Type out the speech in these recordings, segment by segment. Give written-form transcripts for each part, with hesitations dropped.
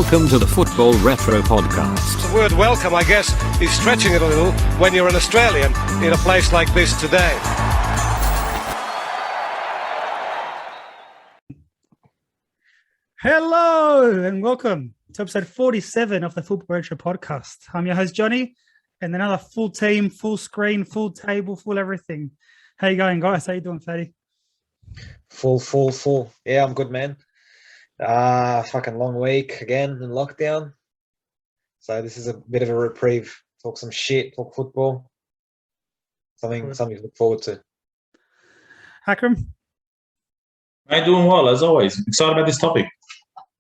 Welcome to the Football Retro Podcast. The word welcome, I guess, is stretching it a little when you're an Australian in a place like this today. Hello and welcome to episode 47 of the Football Retro Podcast. I'm your host, Johnny, and another full team, full screen, full table, full everything. How you going, guys? How you doing, Fatty? Full. Yeah, I'm good, man. Fucking long week again in lockdown. So this is a bit of a reprieve. Talk some shit, talk football. Something to look forward to. Akram? I'm doing well, as always. Excited about this topic.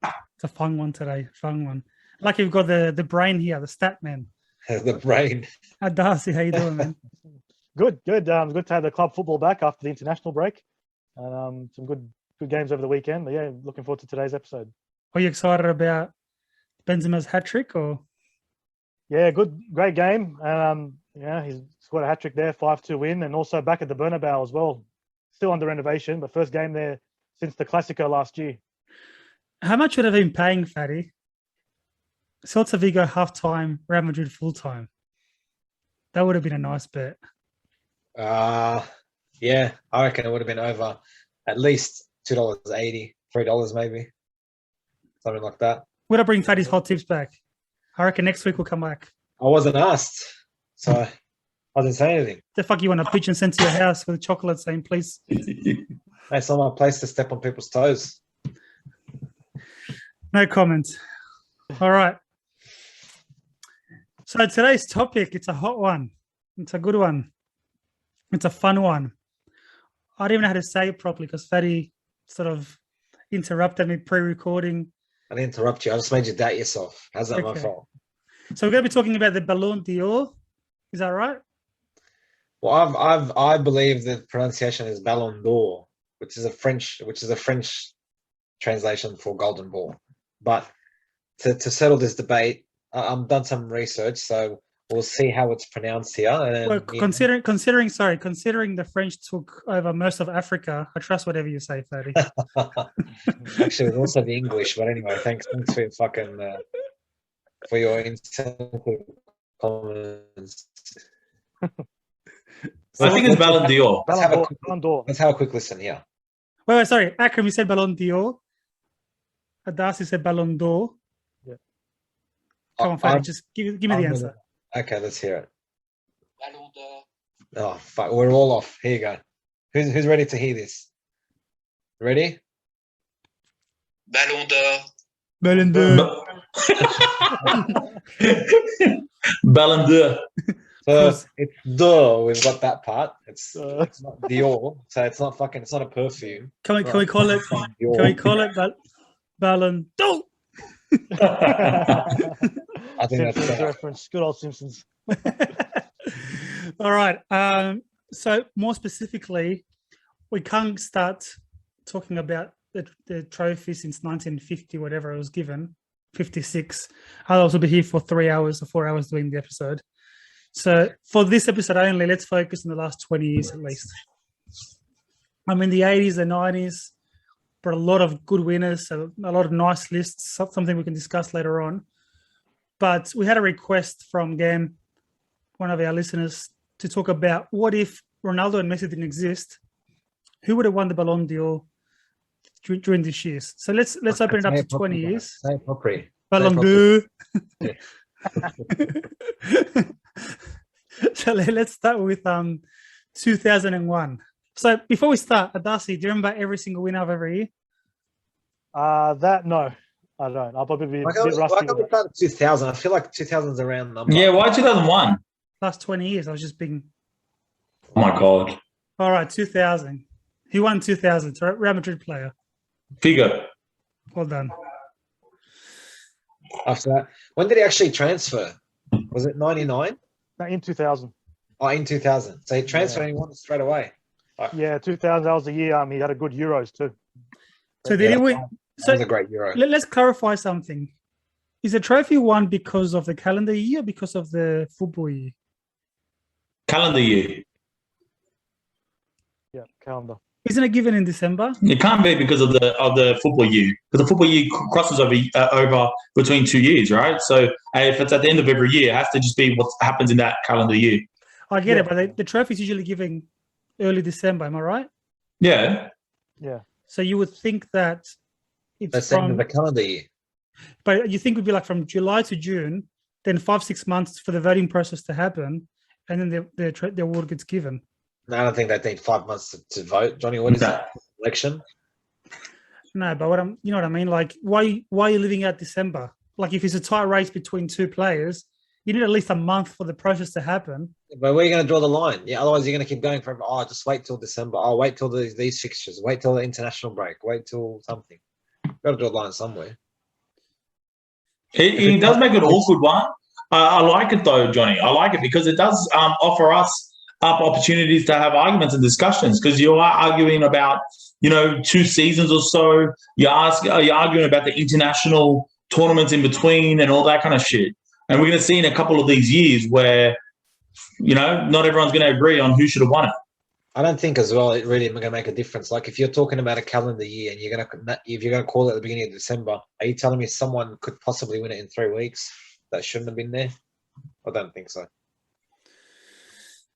It's a fun one today, fun one. Lucky we've got the brain here, the stat man. The brain. Darcy, how you doing, man? Good. Good to have the club football back after the international break. Some good games over the weekend. But yeah, looking forward to today's episode. Are you excited about Benzema's hat trick or? Yeah, great game. He's scored a hat trick there, 5-2 win, and also back at the Bernabeu as well. Still under renovation, but first game there since the Clasico last year. How much would have been paying, Fatty? Celta Vigo half-time, Real Madrid full-time. That would have been a nice bet. Yeah, I reckon it would have been over at least $2.80, $3 maybe. Something like that. Would I bring Fatty's hot tips back? I reckon next week we'll come back. I wasn't asked, so I didn't say anything. The fuck you want a pigeon sent to your house with chocolate saying, please? It's not my place to step on people's toes. No comment. All right. So today's topic, it's a hot one. It's a good one. It's a fun one. I don't even know how to say it properly because Fatty sort of interrupted me pre-recording. I didn't interrupt you. I just made you doubt yourself. How's that my Okay. fault? So we're going to be talking about the Ballon D'Or. Is that right? Well, I believe the pronunciation is Ballon D'Or, which is a French translation for Golden Ball. But to settle this debate, I've done some research, so we'll see how it's pronounced here. And Well, considering the French took over most of Africa, I trust whatever you say, Fatty. Actually, it was also the English. But anyway, thanks for your fucking for your insightful comments. I think it's Ballon D'Or. Ballon d'Or. Let's have a quick listen here. Wait, sorry. Akram, you said Ballon d'Or. Darcy said Ballon d'Or. Yeah. Come on, Fatty, just give me the answer. Okay, let's hear it. Ballon d'Or. Oh, fuck. We're all off. Here you go. Who's ready to hear this? Ready? Ballon d'Or. Ballon d'Or. Ballon d'Or. So it's d'or. We've got that part. It's not Dior, so it's not a perfume. Can we call it? Dior. Can we call it Ballon d'Or? I think that's Simpsons reference. Good old Simpsons. All right. So more specifically, we can't start talking about the trophy since 1950, whatever it was given, 56. I'll also be here for 3 hours or 4 hours doing the episode. So for this episode only, let's focus on the last 20 years at least. I mean, the 80s, the 90s, but a lot of good winners, so a lot of nice lists, something we can discuss later on. But we had a request from Gam, one of our listeners, to talk about what if Ronaldo and Messi didn't exist, who would have won the Ballon d'Or during these years? So let's open it up to 20 years. Say it properly. Ballon d'Or. So let's start with 2001. So before we start, Darcy, do you remember every single winner of every year? No, I don't. I'll probably be a bit rusty. Why can't we start at 2000? I feel like 2000 is around number. Yeah, why 2001? Last 20 years, I was just being... Oh my God. All right, 2000. Who won 2000? It's a Real Madrid player. Figo. Well done. After that, when did he actually transfer? Was it 99? No, in 2000. Oh, in 2000. So he transferred and he won it straight away. Yeah, 2000. That was the year. He had a good Euros too. So did he win? That So was a great Euro. let's clarify something. Is the trophy won because of the calendar year or because of the football year? Calendar year. Yeah, calendar. Isn't it given in December? It can't be because of the football year, because the football year crosses over between 2 years, right? So if it's at the end of every year, it has to just be what happens in that calendar year. I get it, but the trophy's usually given early December. Am I right? Yeah. Yeah. So you would think that it's That's the end of the calendar year. but you think it would be like from July to June, then 5-6 months for the voting process to happen, and then the award gets given. No, I don't think they need 5 months to vote. Johnny, what is No. it? Election? No, but you know what I mean? Like, why are you living out December? Like, if it's a tight race between two players, you need at least a month for the process to happen. But where are you going to draw the line? Yeah, otherwise you're going to keep going from, just wait till December. Wait till these fixtures. Wait till the international break. Wait till something. You've got to draw the line somewhere. It does make an awkward one. I like it though, Johnny. I like it because it does offer us up opportunities to have arguments and discussions, because you are arguing about 2 seasons or so. You're arguing about the international tournaments in between and all that kind of shit. And we're going to see in a couple of these years where not everyone's going to agree on who should have won it. I don't think as well it really going to make a difference. Like if you're talking about a calendar year and if you're going to call it at the beginning of December, are you telling me someone could possibly win it in 3 weeks that shouldn't have been there? I don't think so.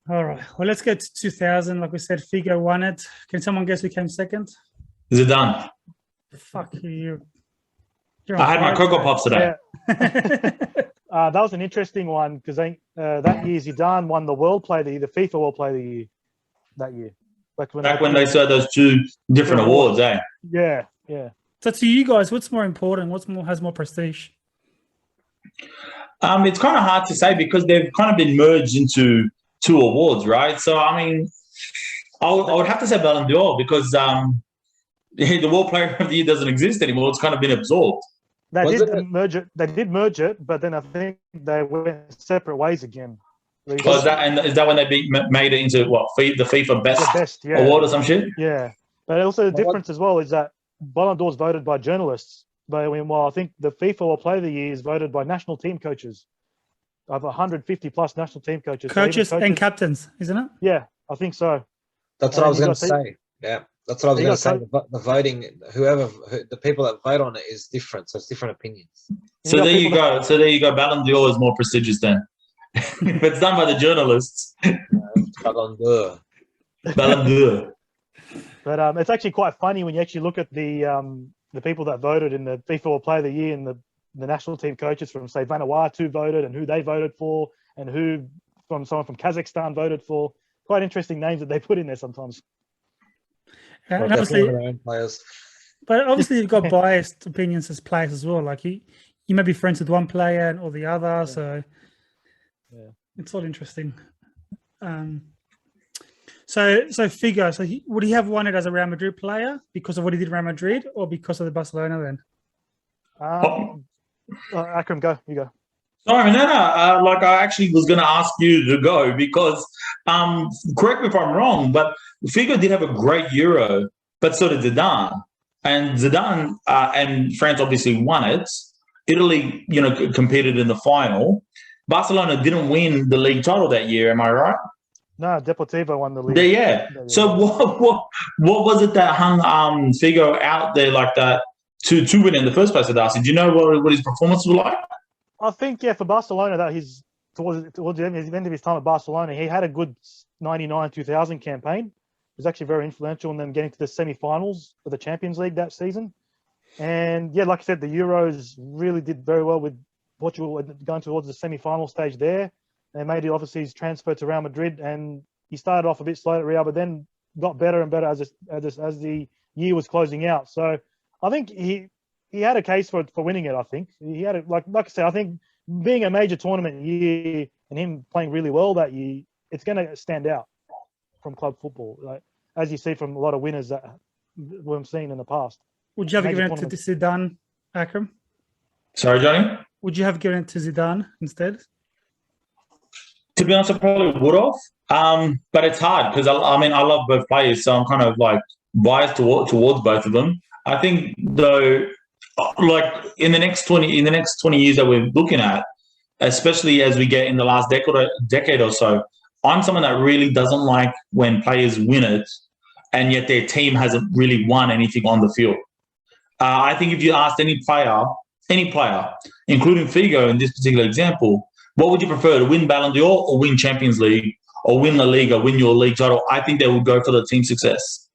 All right. Well, let's get to 2000. Like we said, Figo won it. Can someone guess who came second? Is it done? Fuck you. I had my Cocoa Pops today. That was an interesting one because that year Zidane won the World Player of the Year, the FIFA World Player of the Year that year. Back when they saw those 2 different awards, eh? Yeah, yeah. So to you guys, what's more important? Has more prestige? It's kind of hard to say because they've kind of been merged into 2 awards, right? So, I mean, I would have to say Ballon D'Or because the World Player of the Year doesn't exist anymore. It's kind of been absorbed. They did merge it, but then I think they went separate ways again. Is that when they made it into what, the FIFA Best Award or some shit? Yeah, but also the difference as well is that Ballon D'Or is voted by journalists. But I think the FIFA World Player of the Year is voted by national team coaches. Of 150 plus national team coaches. Coaches and captains, isn't it? Yeah, I think so. That's what I was going to say. Yeah, that's what I was going to say. The voting, the people that vote on it is different. So it's different opinions. So there you go. So there you go. Ballon d'Or is more prestigious then. If it's done by the journalists. Ballon d'Or. Ballon d'Or. But it's actually quite funny when you actually look at the people that voted in the FIFA World Player of the Year and the national team coaches from, say, Vanuatu voted and who they voted for and who someone from Kazakhstan voted for. Quite interesting names that they put in there sometimes. And obviously, their own players. But obviously you've got biased opinions as players as well. Like you may be friends with one player or the other, Yeah. so Yeah. it's all interesting. So Figo, would he have won it as a Real Madrid player because of what he did in Real Madrid or because of the Barcelona then? Akram, you go. Sorry, no. I actually was going to ask you to go because, correct me if I'm wrong, but Figo did have a great Euro, but so did Zidane. And Zidane and France obviously won it. Italy, competed in the final. Barcelona didn't win the league title that year. Am I right? No, Deportivo won the league. Yeah. So what was it that hung Figo out there like that to win in the first place, Darcy? Do you know what his performance was like? I think, for Barcelona, that towards the end of his time at Barcelona, he had a good 99-2000 campaign. It was actually very influential in them getting to the semi-finals of the Champions League that season. And, like I said, the Euros really did very well with Portugal going towards the semi-final stage there. They made obviously his transfer to Real Madrid, and he started off a bit slow at Real, but then got better and better as the year was closing out. So I think he had a case for winning it. I think he had it. Like I said, I think being a major tournament year and him playing really well that year, it's going to stand out from club football, like as you see from a lot of winners that we've seen in the past. Would you have given it to Zidane, Akram? Sorry, Johnny? Would you have given it to Zidane instead? To be honest, I probably would have. But it's hard because, I love both players, so I'm kind of like biased towards both of them. I think, though, like in the next 20 years that we're looking at, especially as we get in the last decade or so, I'm someone that really doesn't like when players win it and yet their team hasn't really won anything on the field. I think if you asked any player, including Figo in this particular example, what would you prefer, to win Ballon d'Or or win Champions League or win La Liga, win your league title? I think they would go for the team success.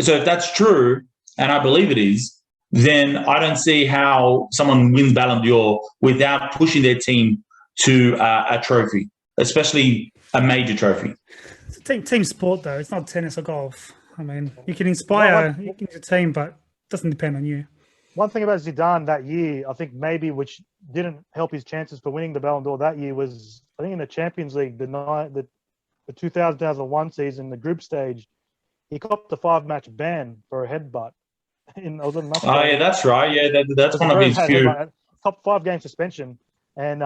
So if that's true, and I believe it is, then I don't see how someone wins Ballon d'Or without pushing their team to a trophy, especially a major trophy. It's a team sport, though. It's not tennis or golf. I mean, you can inspire your team, but it doesn't depend on you. One thing about Zidane that year, I think maybe which didn't help his chances for winning the Ballon d'Or that year was, I think in the Champions League, the 2001 season, the group stage, he copped a 5-match ban for a headbutt. That's right. Yeah, that's one of his few. Top 5-game suspension, and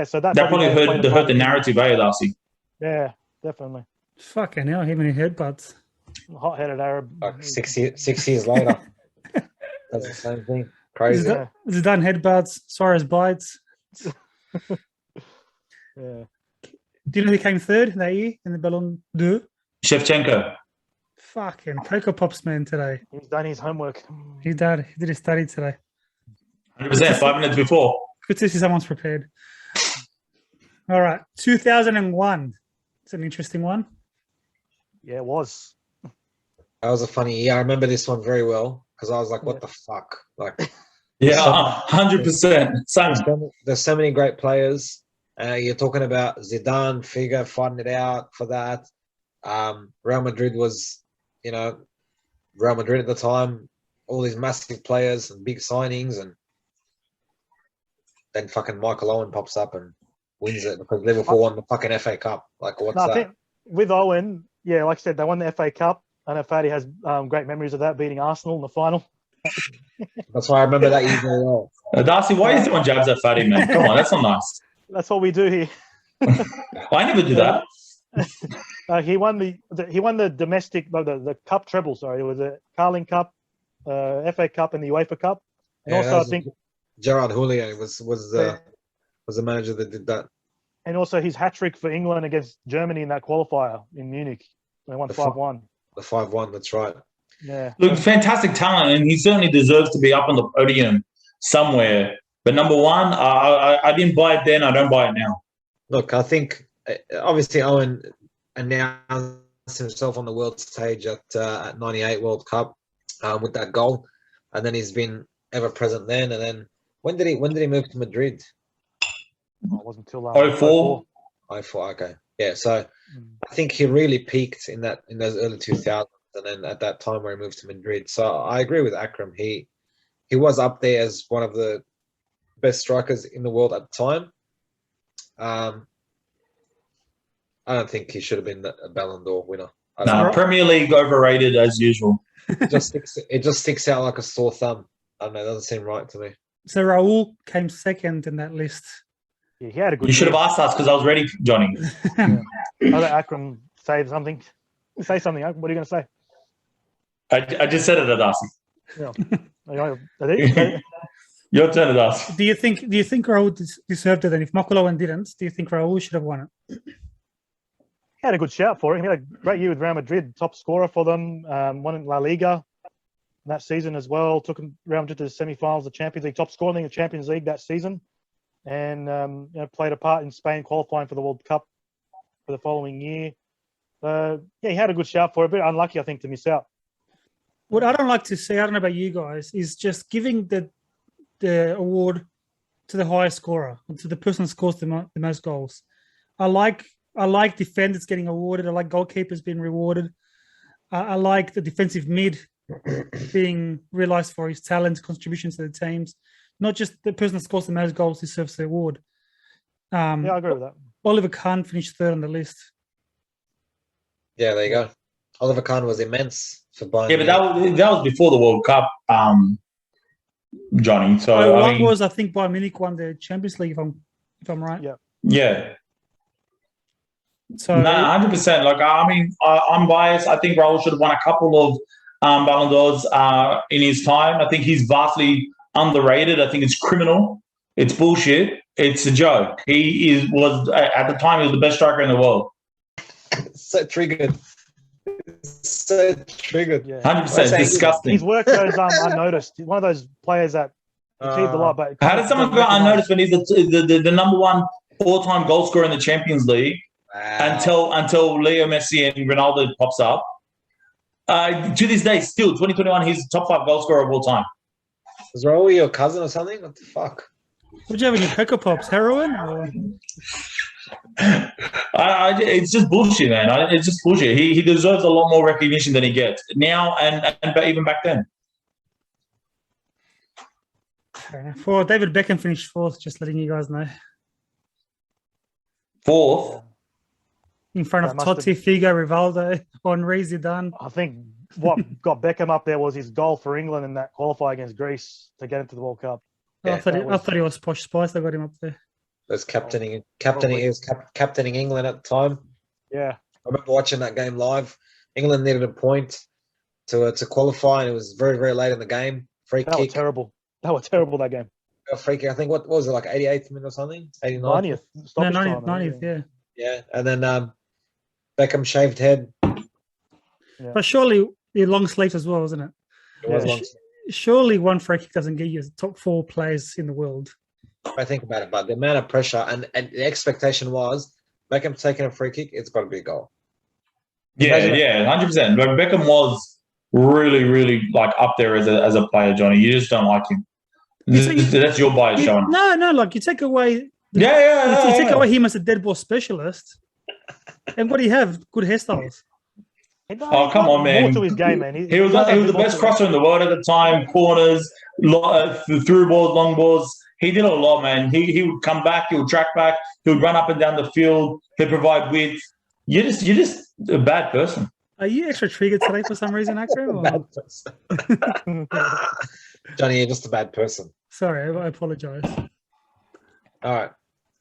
so that probably hurt the narrative, Darcy? Yeah, definitely. Fucking hell, how many headbutts? Hot-headed Arab. Like 6 years later. That's the same thing. Crazy. Zidane headbutts, Suarez bites. Yeah. Do you know who came third that year in the Ballon d'Or? Shevchenko. Fucking Cocoa Pops man today. He's done his homework. He did his study today. 100%, 5 minutes before. Good to see someone's prepared. All right, 2001. It's an interesting one. Yeah, it was. That was a funny year. I remember this one very well because I was like, what the fuck? Like, yeah, 100%. Same. There's so many great players. You're talking about Zidane, Figo fighting it out for that. Real Madrid was, Real Madrid at the time, all these massive players and big signings, and then fucking Michael Owen pops up and wins it because Liverpool won the fucking FA Cup. Like, what's that? I think with Owen, yeah, like I said, they won the FA Cup. I know Fatty has great memories of that, beating Arsenal in the final. That's why I remember that year very well. Darcy, why are you doing jabs at Fatty, man? Come on, that's not nice. That's what we do here. I never do that. He won the domestic the cup treble. Sorry, it was a Carling Cup, FA Cup, and the UEFA Cup. And also, I think Gerard Houllier was the manager that did that. And also his hat trick for England against Germany in that qualifier in Munich. They won 5-1. The 5-1. That's right. Yeah. Look, fantastic talent, and he certainly deserves to be up on the podium somewhere. But number one, I didn't buy it then. I don't buy it now. Look, I think obviously Owen announced himself on the world stage at '98 World Cup with that goal, and then he's been ever present then. And then when did he move to Madrid? Oh, it wasn't until 04. 04. Okay, yeah. So I think he really peaked in those early 2000s, and then at that time where he moved to Madrid. So I agree with Akram. He was up there as one of the best strikers in the world at the time. I don't think he should have been a Ballon d'Or winner. Premier League overrated as usual. It just sticks out like a sore thumb. I don't know. It doesn't seem right to me. So Raul came second in that list. Yeah, he had a good. You should have asked us because I was ready, Johnny. I'll let Akram say something. Say something. What are you going to say? I just said it at Darcy. Yeah. Your turn at us. Do you think Raul deserved it? Then, if Michael Owen didn't, do you think Raul should have won it? He had a good shout for it. He had a great year with Real Madrid, top scorer for them. Won in La Liga that season as well. Took Real Madrid to the semi-finals, the Champions League, top scorer in the Champions League that season, and played a part in Spain qualifying for the World Cup for the following year. He had a good shout for it. A bit unlucky, I think, to miss out. What I don't like to see, I don't know about you guys, is just giving the award to the highest scorer, to the person who scores the most goals. I like defenders getting awarded. I like goalkeepers being rewarded. I like the defensive mid being realised for his talent, contributions to the teams. Not just the person that scores the most goals deserves the award. I agree with that. Oliver Kahn finished third on the list. Yeah, there you go. Oliver Kahn was immense for Bayern. Yeah, but that was before the World Cup, Johnny. So I think Bayern Munich won the Champions League, if I'm right. Yeah. So 100%. Like, I'm biased. I think Raul should have won a couple of Ballon d'Ors in his time. I think he's vastly underrated. I think it's criminal. It's bullshit. It's a joke. He was at the time he was the best striker in the world. So triggered. So triggered. Yeah. 100% disgusting. His work goes unnoticed. He's one of those players that achieved a lot, but How does someone go unnoticed when he's the number one all-time goal scorer in the Champions League until Leo Messi and Ronaldo pops up? To this day, still 2021, he's the top 5 goal scorer of all time. Was Raul your cousin or something? What the fuck? What'd you have in your Pecker Pops? Heroin? Or? It's just bullshit, man. It's just bullshit. He deserves a lot more recognition than he gets now, and even back then. For David Beckham finished 4th, just letting you guys know. 4th. In front of Totti, Figo, Rivaldo, Henri, Zidane. I think what got Beckham up there was his goal for England in that qualifier against Greece to get into the World Cup. I thought he was Posh Spice. I got him up there. Was captaining England at the time. Yeah, I remember watching that game live. England needed a point to qualify, and it was very, very late in the game. Free that kick. was terrible. That was terrible, that game. A free kick. I think what was it, like 88th minute or something? 89th. 90th. No, 90th, yeah. Yeah, and then Beckham shaved head. Yeah. But surely the long sleeve as well, wasn't it? It was long. Surely one free kick doesn't get you as top 4 players in the world. I think about it, but the amount of pressure and the expectation was Beckham taking a free kick, it's got to be a goal. Yeah, 100%. But Beckham was really, really like up there as a player, Johnny. You just don't like him. That's your bias showing. No, like you take away. You take away him as a dead ball specialist, and what do you have? Good hairstyles. Oh, come on, man. More to his game, man. He was the best crosser in the world at the time. Corners, through balls, long balls. He did a lot, man. He would come back. He would track back. He would run up and down the field. He'd provide width. You're just a bad person. Are you extra triggered today for some reason, Akram? Bad person. Johnny, you're just a bad person. Sorry, I apologize. All right.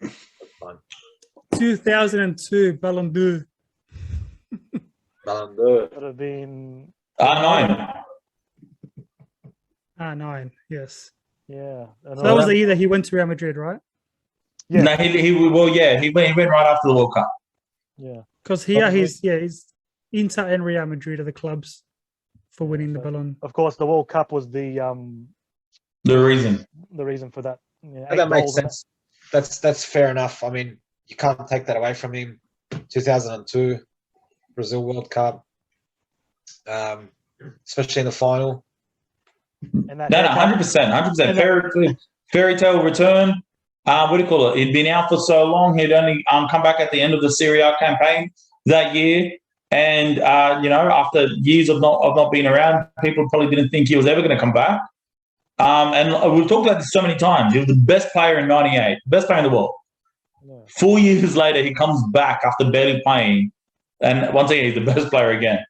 That's fine. 2002 Ballon D'Or. Ballon d'Or. Would have been 9. 9, yes. Yeah. So that was the year that he went to Real Madrid, right? Yeah. No, he went right after the World Cup. Yeah. Because he's Inter and Real Madrid are the clubs for winning the Ballon. Of course, the World Cup was the reason for that. Yeah, That makes sense. That's fair enough. I mean, you can't take that away from him. 2002 Brazil World Cup, especially in the final. And that 100%. Fairy tale return. What do you call it? He'd been out for so long. He'd only come back at the end of the Serie A campaign that year. And, after years of not being around, people probably didn't think he was ever going to come back. And we've talked about this so many times. He was the best player in 98, best player in the world. Yeah. 4 years later, he comes back after barely playing. And once again, he's the best player again.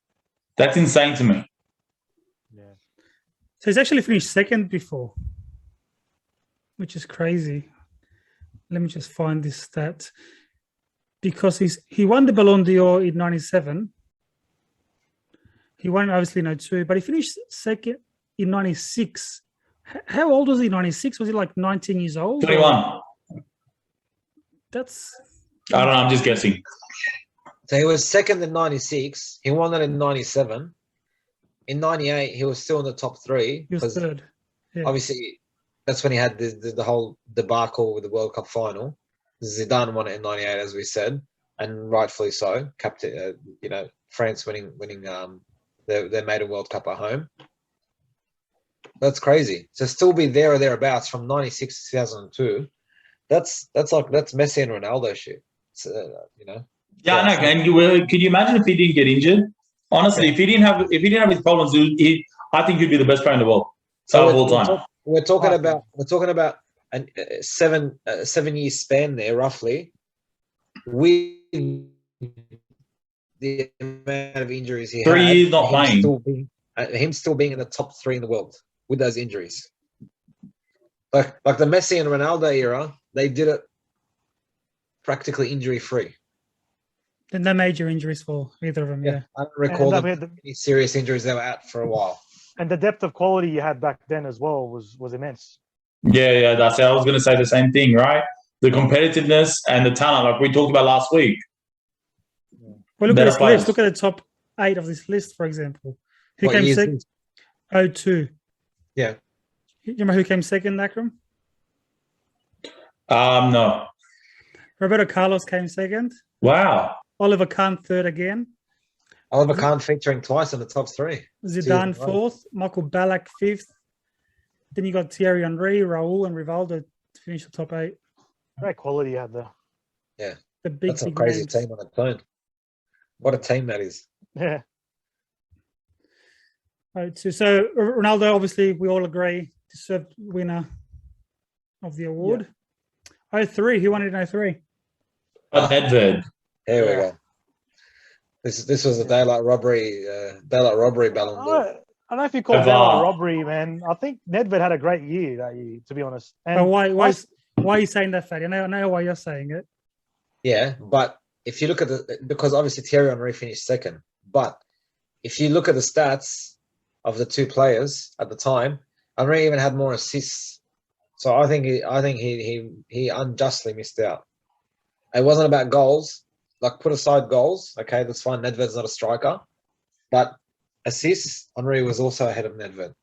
That's insane to me. Yeah. So he's actually finished 2nd before, which is crazy. Let me just find this stat. Because he won the Ballon d'Or in 97. He won obviously in 02, but he finished 2nd in 96. How old was he in 96? Was he like 19 years old? 21. That's... I don't know. I'm just guessing. So he was 2nd in 96. He won that in 97. In 98, he was still in the top 3. He was 3rd. Yeah. Obviously, that's when he had the whole debacle with the World Cup final. Zidane won it in 98, as we said, and rightfully so. Captain, France winning their maiden World Cup at home. That's crazy. To still be there or thereabouts from 96 to 2002, that's Messi and Ronaldo shit. It's, Yeah, I know. And could you imagine if he didn't get injured? Honestly, if he didn't have his problems, I think he'd be the best player in the world of all time. We're talking about a 7-year span there, roughly, with the amount of injuries he had. 3 years not playing. Him still being in the top 3 in the world with those injuries. Like the Messi and Ronaldo era, they did it practically injury-free. And no major injuries for either of them, yeah. I don't recall any serious injuries they were out for a while. And the depth of quality you had back then as well was immense. Yeah, that's it. I was going to say the same thing, right? The competitiveness and the talent, like we talked about last week. Well, look at this list. Look at the top 8 of this list, for example. Who What came years second? is- 02. Yeah. You remember who came second, Akram? No. Roberto Carlos came second. Wow. Oliver Kahn third again. Oliver Kahn featuring twice in the top 3. Zidane in a row. fourth. Michael Ballack fifth. Then you got Thierry Henry, Raul, and Rivaldo to finish the top 8. Great quality you had there. The big, That's a big crazy names. team on its own. What a team that is. Yeah. Right, so Ronaldo, obviously, we all agree, deserved winner of the award. 03, who won it in 03? Nedved. Here we Yeah. go. This was a daylight robbery Ballon d'Or. I don't know if you call Ever. daylight robbery, man. I think Nedved had a great year that year, to be honest. And But why are you saying that, Fatty? I know why you're saying it. Yeah, but if you look at because obviously Thierry Henry finished second, but if you look at the stats of the two players at the time, Henry even had more assists. So I think he unjustly missed out. It wasn't about goals. Like, put aside goals, okay, that's fine. Nedved's not a striker, but assists, Henry was also ahead of Nedved.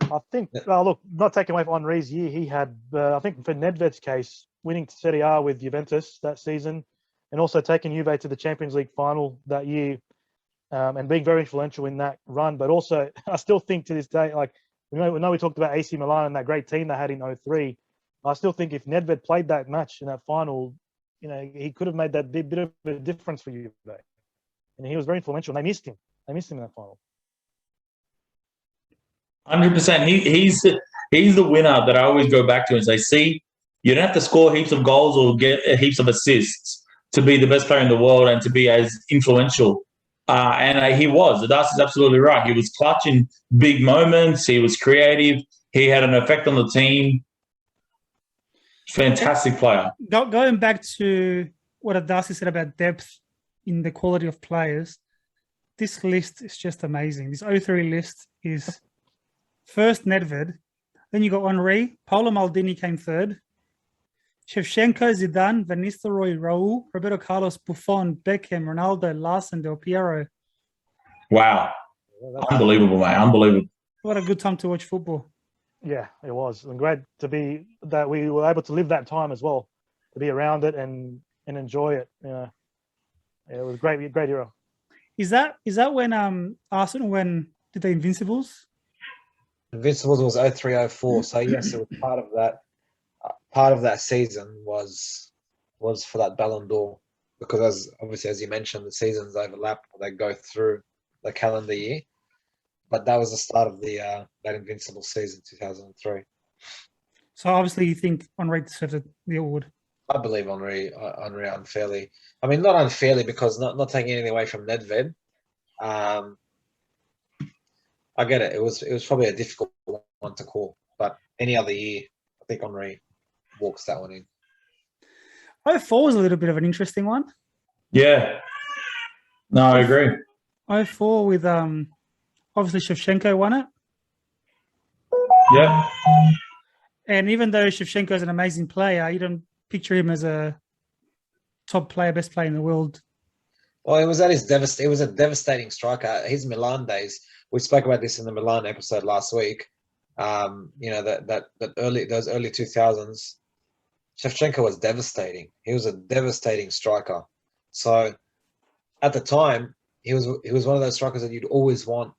I think, look, not taking away from Henry's year, he had, I think for Nedved's case, winning Serie A with Juventus that season, and also taking Juve to the Champions League final that year, and being very influential in that run. But also, I still think to this day, like, we know we talked about AC Milan and that great team they had in 03. I still think if Nedved played that match in that final, he could have made that bit of a difference for Juve. And he was very influential. They missed him. They missed him in that final. 100%. He's the winner that I always go back to and say, see, you don't have to score heaps of goals or get heaps of assists to be the best player in the world and to be as influential. And he was. Das is absolutely right. He was clutch in big moments. He was creative. He had an effect on the team. Fantastic player. Going back to what Darcy said about depth in the quality of players, this list is just amazing. This 03 list is first Nedved, then you got Henry, Paolo Maldini came third, Shevchenko, Zidane, Van Nistelrooy, Raul, Roberto Carlos, Buffon, Beckham, Ronaldo, Larsen, Del Piero. Wow. Unbelievable, mate. Unbelievable. What a good time to watch football. Yeah, it was. And great to be that we were able to live that time as well, to be around it and enjoy it. Yeah, it was great era. Is that when Arsenal did the Invincibles? Invincibles was 03-04, so yes, it was part of that. Part of that season was for that Ballon d'Or, because as you mentioned, the seasons overlap; they go through the calendar year. But that was the start of that Invincible season, 2003. So obviously, you think Henry deserved the award. I believe Henry unfairly. I mean, not unfairly, because not taking anything away from Nedved. I get it. It was probably a difficult one to call, but any other year, I think Henry walks that one in. 04 was a little bit of an interesting one. Yeah. No, I agree. 04 with obviously Shevchenko won it. Yeah. And even though Shevchenko is an amazing player, you don't picture him as a top player, best player in the world. Well, it was it was a devastating striker. His Milan days. We spoke about this in the Milan episode last week. Those early 2000s, Shevchenko was devastating. He was a devastating striker. So at the time, he was one of those strikers that you'd always want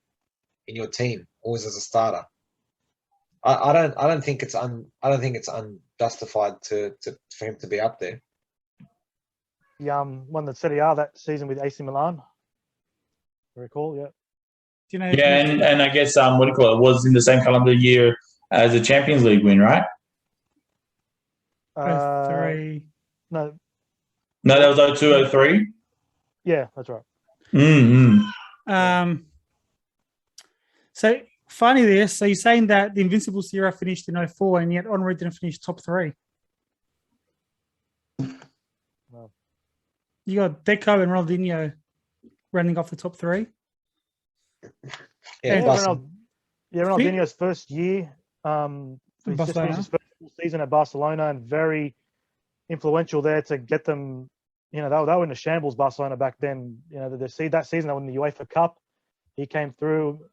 in your team, always as a starter. I don't think it's unjustified for him to be up there. He won the Serie A that season with AC Milan. I recall, yeah. Do you know? Yeah, and I guess what do you call it? Was in the same calendar year as the Champions League win, right? 03. No, No, that was 02-03. yeah, that's right. Mm-hmm. So funny this. So you're saying that the Invincibles era finished in 04 and yet Henry didn't finish top 3. Wow. You got Deco and Ronaldinho running off the top 3. Yeah, Ronaldinho's first year, he just finished his first full season at Barcelona and very influential there to get them you know, they were in the shambles, Barcelona back then. You know, that season they won the UEFA Cup. He came through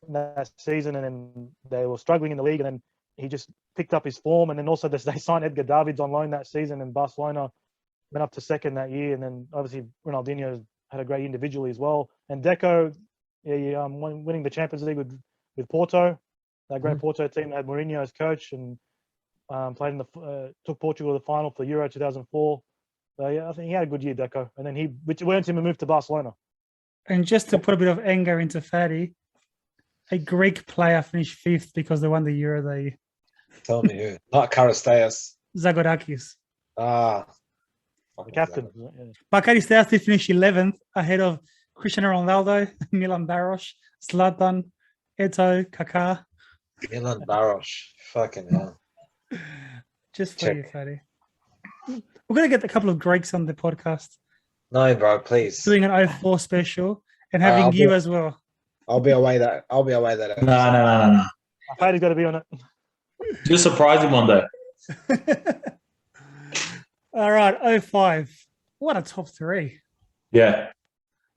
that season, and then they were struggling in the league, and then he just picked up his form. And then also they signed Edgar Davids on loan that season, and Barcelona went up to second that year. And then obviously Ronaldinho had a great individually as well. And Deco, winning the Champions League with Porto, that great Porto team that had Mourinho as coach, and played in took Portugal to the final for Euro 2004. So yeah, I think he had a good year, Deco. And then which earned him a move to Barcelona. And just to put a bit of anger into Fatty, a Greek player finished fifth because they won the Euro. Tell me who. Not Karisteas. Zagorakis. Ah. The captain. Bakaristeas did finish 11th ahead of Cristiano Ronaldo, Milan Baros, Zlatan, Eto'o, Kaká. Milan Baros. Fucking hell. Just for you, Fatty. We're going to get a couple of Greeks on the podcast. No, bro, please. Doing an 04 special and having you as well. I'll be away that. No. Fatty's got to be on it. Just surprise him one day. All right, 05. What a top three. Yeah.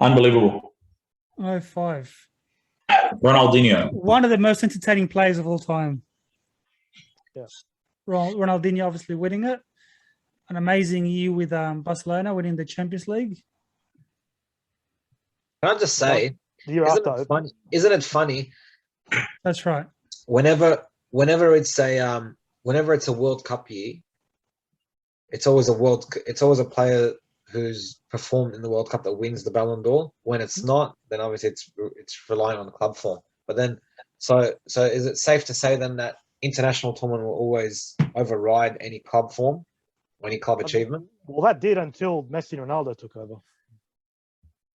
Unbelievable. 05. Ronaldinho. One of the most entertaining players of all time. Yes. Ronaldinho obviously winning it. An amazing year with Barcelona winning the Champions League. Can I just say, The year after. isn't it funny? That's right. Whenever it's a World Cup year, it's always a player who's performed in the World Cup that wins the Ballon d'Or. When it's not, then obviously it's relying on the club form. But then, so is it safe to say then that international tournament will always override any club form, or any club achievement? Well, that did until Messi and Ronaldo took over.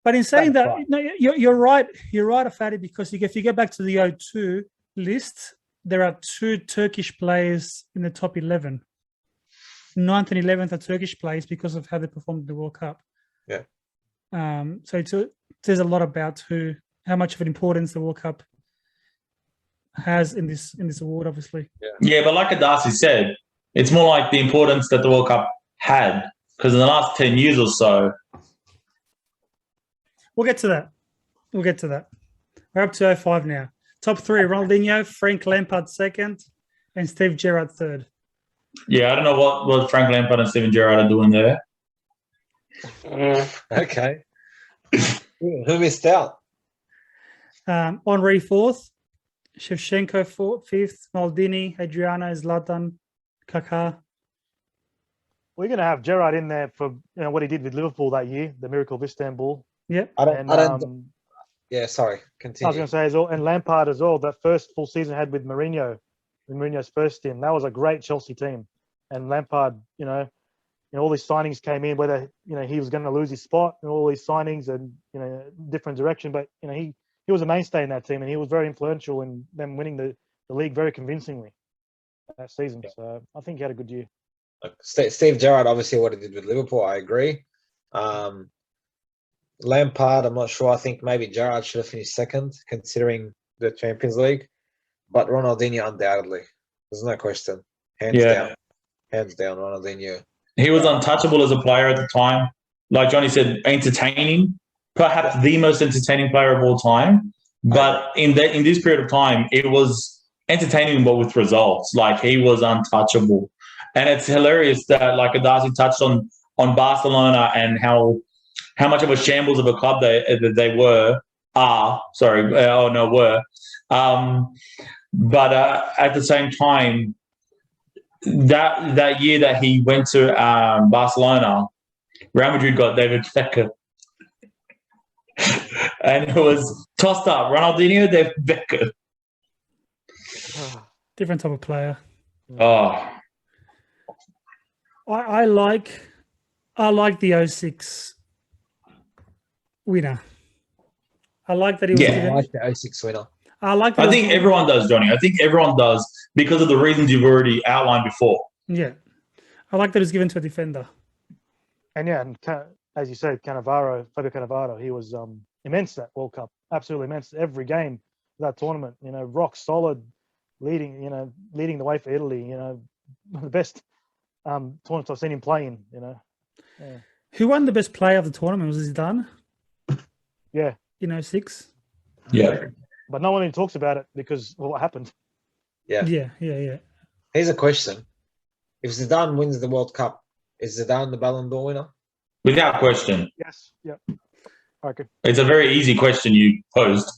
But in saying That's that, right. no, you're right. You're right, Fatty, because if you go back to the 02 list, there are two Turkish players in the top 11. 9th and 11th are Turkish players because of how they performed in the World Cup. Yeah. So it says a lot about how much of an importance the World Cup has in this award, obviously. Yeah, but like Darcy said, it's more like the importance that the World Cup had, because in the last 10 years or so. We'll get to that. We're up to 05 now. Top three: Ronaldinho, Frank Lampard second, and Steve Gerrard third. Yeah, I don't know what Frank Lampard and Steven Gerrard are doing there. Okay. Who missed out? Henri fourth, Shevchenko fifth, Maldini, Adriano, Zlatan, Kaká. We're going to have Gerrard in there for what he did with Liverpool that year, the Miracle of Istanbul. Yep. Yeah, sorry. Continue. I was going to say as well, and Lampard as well. That first full season had with Mourinho, in Mourinho's first team. That was a great Chelsea team. And Lampard, all these signings came in, whether he was going to lose his spot, and all these signings and different direction. But he was a mainstay in that team, and he was very influential in them winning the league very convincingly that season. So I think he had a good year. Steve Gerrard, obviously, what he did with Liverpool, I agree. Lampard, I'm not sure. I think maybe Gerrard should have finished second, considering the Champions League. But Ronaldinho, undoubtedly. There's no question. Hands down, Ronaldinho. He was untouchable as a player at the time. Like Johnny said, entertaining. Perhaps the most entertaining player of all time. But in this period of time, it was entertaining, but with results. Like, he was untouchable. And it's hilarious that, like Darcy touched on Barcelona and how much of a shambles of a club they were. But at the same time, that year that he went to Barcelona, Real Madrid got David Beckham. And it was tossed up. Ronaldinho, David Beckham. Different type of player. Oh. I like the 06 winner. I like that he was given. I like the 06 winner. I think everyone does, Johnny. I think everyone does because of the reasons you've already outlined before. Yeah. I like that it was given to a defender. And as you said, Fabio Cannavaro, he was immense that World Cup. Absolutely immense. Every game of that tournament, rock solid, leading the way for Italy, the best tournaments I've seen him play in, Yeah. Who won the best player of the tournament? Was Zidane Yeah, in 06? Yeah. but no one even talks about it because of what happened. Yeah. Yeah. Here's a question: if Zidane wins the World Cup, is Zidane the Ballon d'Or winner? Without question. Yes. Yep. Okay. It's a very easy question you posed.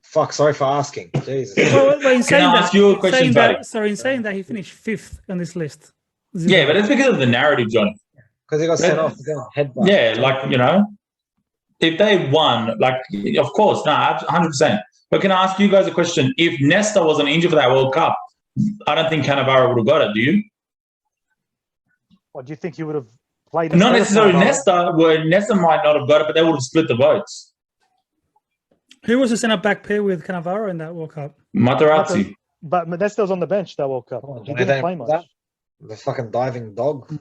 Fuck, sorry for asking. Jesus. Well, in Can saying I that, ask you a question, saying buddy? that, sorry, in saying that he finished 5th on this list. Yeah, Zidane. but it's because of the narrative, Johnny. Because he got sent off again. Headbutt. Yeah, like, you know, if they won, like, of course, no, 100%. But can I ask you guys a question? If Nesta wasn't injured for that World Cup, I don't think Cannavaro would have got it, do you? What do you think he would have played? Not instead of necessarily Cannavaro? Nesta, where Nesta might not have got it, but they would have split the votes. Who was the centre-back pair with Cannavaro in that World Cup? Materazzi. But Nesta was on the bench that World Cup. Oh, He why didn't they play put much. that? The fucking diving dog.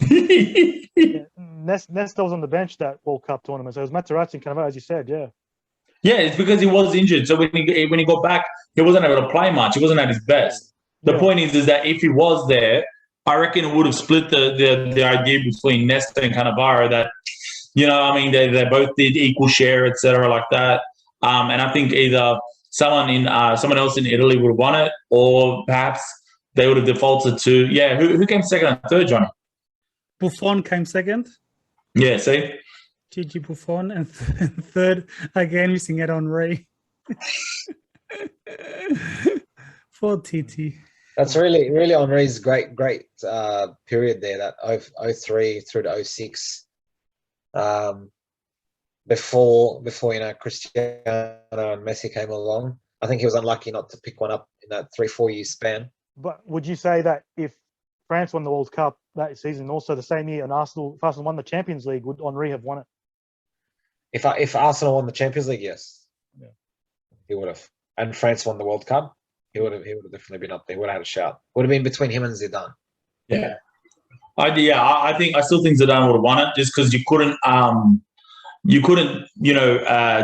Yeah, Nesta was on the bench that World Cup tournament. So it was Materazzi and Cannavaro, as you said. Yeah. Yeah, it's because he was injured. So when he got back, he wasn't able to play much. He wasn't at his best. The Yeah. point is that if he was there, I reckon it would have split the idea between Nesta and Cannavaro that, you know, I mean, they both did equal share, etc., like that. And I think either someone else in Italy would have won it, or perhaps they would have defaulted to, who came second and third, Johnny? Buffon came second. Yeah, see? Gigi Buffon, and third, again, missing out on Ray. For TT. That's really Henri's great period there, that 03 through to 06. Before Cristiano and Messi came along. I think he was unlucky not to pick one up in that 3-4 year span. But would you say that if France won the World Cup that season, also the same year, and if Arsenal won the Champions League, would Henri have won it? If Arsenal won the Champions League, yes. Yeah. He would have. And France won the World Cup, he would have definitely been up there. Would have had a shout. Would have been between him and Zidane. Yeah. I still think Zidane would have won it just because you couldn't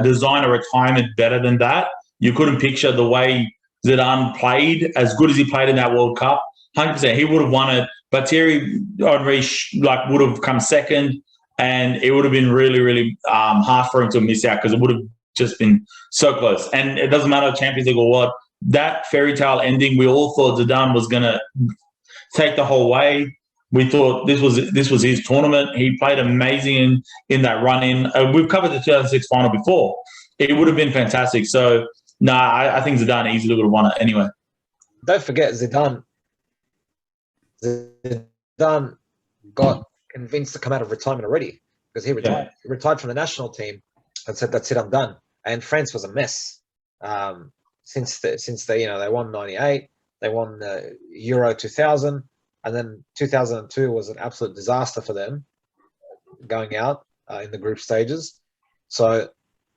design a retirement better than that. You couldn't picture the way Zidane played as good as he played in that World Cup. 100%, he would have won it. But Thierry Henry would have come second, and it would have been really, really hard for him to miss out because it would have just been so close. And it doesn't matter Champions League or what. That fairy tale ending, we all thought Zidane was going to take the whole way. We thought this was his tournament. He played amazing in that run-in. We've covered the 2006 final before. It would have been fantastic. So, I think Zidane easily would have won it anyway. Don't forget Zidane. Zidane got convinced to come out of retirement already because he retired. He retired from the national team and said, "That's it, I'm done." And France was a mess since they won '98, they won the Euro 2000, and then 2002 was an absolute disaster for them, going out in the group stages. So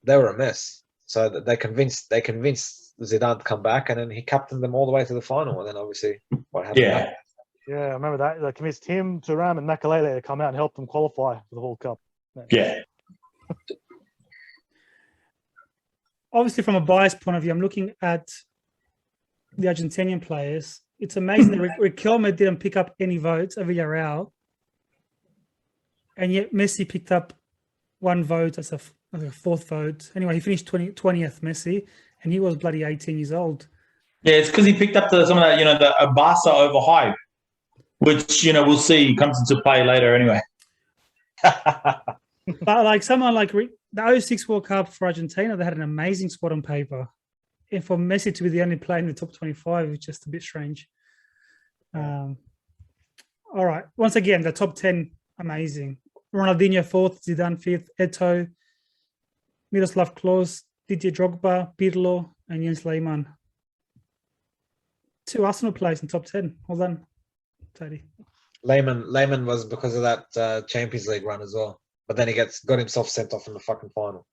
they were a mess. So they convinced Zidane to come back, and then he captained them all the way to the final. And then obviously what happened? Yeah. Yeah, I remember that. They convinced him, Thuram, and Makelele to come out and help them qualify for the World Cup. Yeah. Obviously, from a biased point of view, I'm looking at the Argentinian players. It's amazing that Riquelme didn't pick up any votes over Villarreal, and yet Messi picked up one vote as a fourth vote. Anyway, he finished 20th, Messi, and he was bloody 18 years old. Yeah, it's because he picked up some of that, the Barca overhype, which, we'll see comes into play later anyway. But like someone like the 06 World Cup for Argentina, they had an amazing squad on paper. And for Messi to be the only player in the top 25 is just a bit strange. All right. Once again, the top 10, amazing. Ronaldinho 4th, Zidane 5th, Eto'o, Miroslav Klose, Didier Drogba, Pirlo, and Jens Lehmann. 2 Arsenal players in top 10. Well done, Teddy. Lehmann was because of that Champions League run as well. But then he got himself sent off in the fucking final.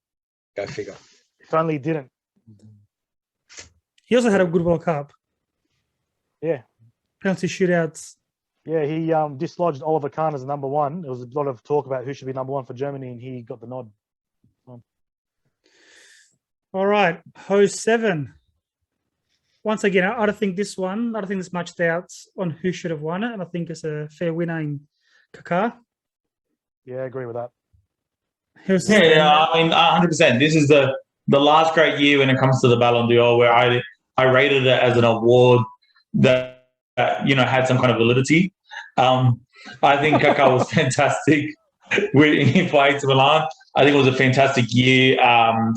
Go figure. If only he didn't. He also had a good World Cup. Yeah. Penalty shootouts. Yeah, he dislodged Oliver Kahn as number 1. There was a lot of talk about who should be number 1 for Germany, and he got the nod. All right, host 7. Once again, I don't think there's much doubts on who should have won it, and I think it's a fair winner in Kaká. Yeah, I agree with that. He was Yeah, I mean, 100%. This is the last great year when it comes to the Ballon d'Or, where I rated it as an award that had some kind of validity. I think Kaká was fantastic for AC Milan. I think it was a fantastic year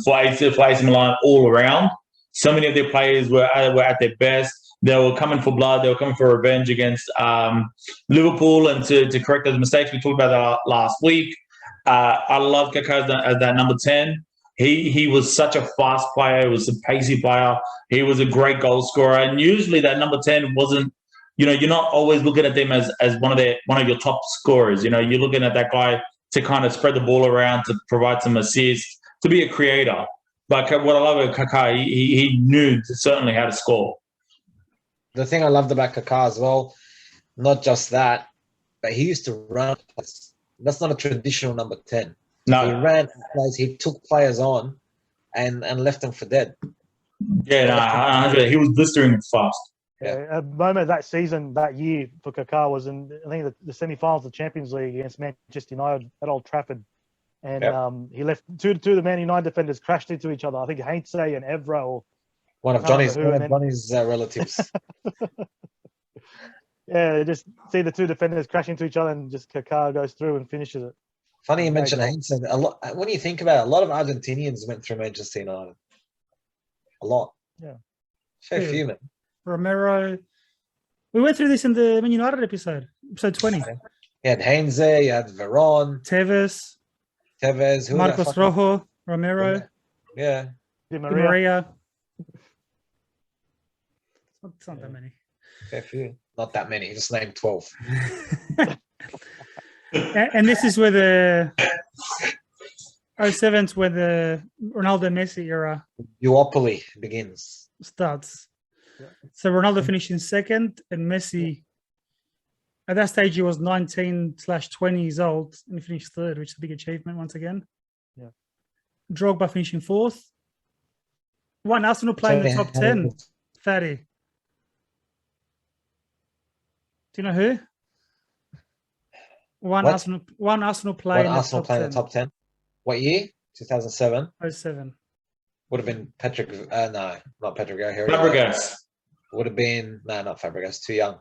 for AC Milan all around. So many of their players were at their best. They were coming for blood. They were coming for revenge against Liverpool and to correct those mistakes. We talked about that last week. I love Kaká as that number 10. He was such a fast player. He was a pacey player. He was a great goal scorer. And usually that number 10 wasn't, you're not always looking at them as one of your top scorers. You're looking at that guy to kind of spread the ball around, to provide some assists, to be a creator. But what I love about Kaká, he knew certainly how to score. The thing I loved about Kaká as well, not just that, but he used to run. That's not a traditional number 10. No. He ran plays, he took players on and left them for dead. Yeah, he was blistering fast. Yeah. At the moment that season, that year for Kaká was in, I think, the semi-finals of the Champions League against Manchester United at Old Trafford. And he left two of the Man United defenders crashed into each other. I think Heinze and Evra, or one of Johnny's relatives. Yeah, just see the two defenders crash into each other, and just Kaká goes through and finishes it. Funny you mentioned Heinze. A lot. When you think about it, a lot of Argentinians went through Manchester United. A lot. Yeah. Fair few, man. Romero. We went through this in the Man United episode 20. You had Heinze, you had Veron, Tevez, who Marcos Rojo, Romero, yeah, Di Di Maria. It's not that many. Fair few. Not that many. Just named 12. And this is where the 07's where the Ronaldo Messi era Duopoly begins. starts. So Ronaldo finished in second, and Messi, at that stage, he was 19/20 years old and he finished third, which is a big achievement once again. Yeah. Drogba finished in fourth. One Arsenal player in the top 10. Fatty. Do you know who? One Arsenal player in the top 10. What year? 2007. 07. Would have been Patrick. No, not Patrick. Fabregas. Would have been not Fabregas. Too young.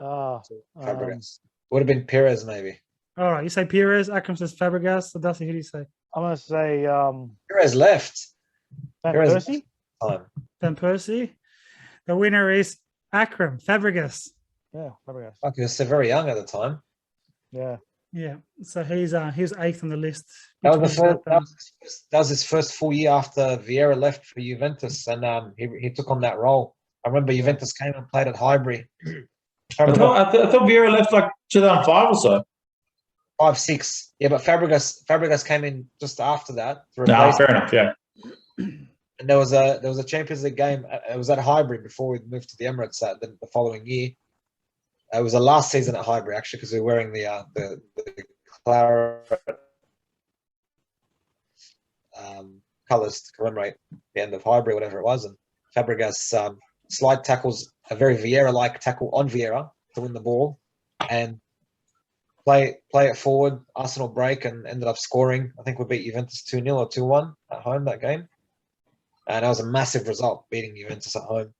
Fabregas. Would have been Perez maybe. All right, you say Perez. Akram says Fabregas. So that's who do you say? I'm gonna say Perez left. Van Persie. Van Persie. The winner is Akram Fabregas. Yeah, Fabregas. Fuck, he was so very young at the time. Yeah. Yeah, so he was eighth on the list. That was his first full year after Vieira left for Juventus, and he took on that role. I remember Juventus came and played at Highbury. I thought Vieira left like 2005 or so. 5-6. Yeah, but Fabregas came in just after that. Fair enough. Yeah. And there was a Champions League game. It was at Highbury before we moved to the Emirates the following year. It was the last season at Highbury actually, because we were wearing the claret colours to commemorate the end of Highbury, whatever it was. And Fabregas slide tackles a very Vieira-like tackle on Vieira to win the ball, and play it forward. Arsenal break and ended up scoring. I think we beat Juventus 2-0 or 2-1 at home that game, and that was a massive result, beating Juventus at home.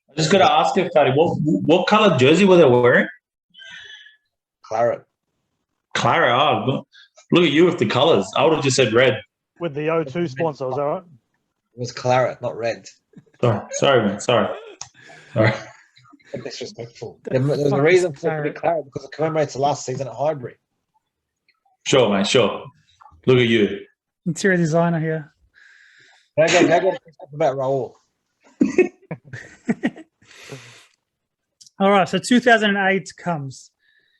I just got to ask you, Fatty, what colour jersey were they wearing? Claret. Oh, look at you with the colours. I would have just said red. With the O2 sponsor, is that right? It was claret, not red. Sorry, man. Sorry. Disrespectful. There was a reason for it to be claret, because it commemorates the last season at Highbury. Sure, man. Sure. Look at you. Interior designer here. Now go talk about Raul. All right, so 2008 comes.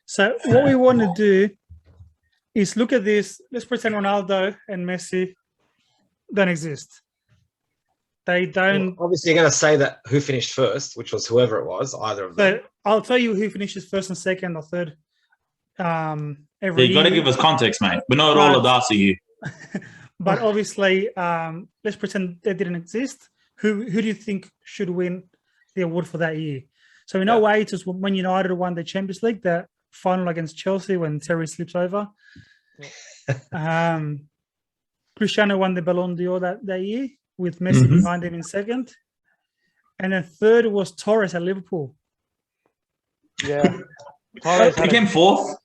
So what we want to do is look at this. Let's pretend Ronaldo and Messi don't exist. They don't. Well, obviously, you're going to say that who finished first, which was whoever it was, either of them. So I'll tell you who finishes first and second or third. You got to give us context, mate. We're not all Darcy here. But obviously, let's pretend they didn't exist. Who do you think should win the award for that year? So in 08, it was when United won the Champions League, the final against Chelsea when Terry slips over. Cristiano won the Ballon d'Or that year with Messi behind him in second. And then third was Torres at Liverpool. Yeah. Torres He had came fourth.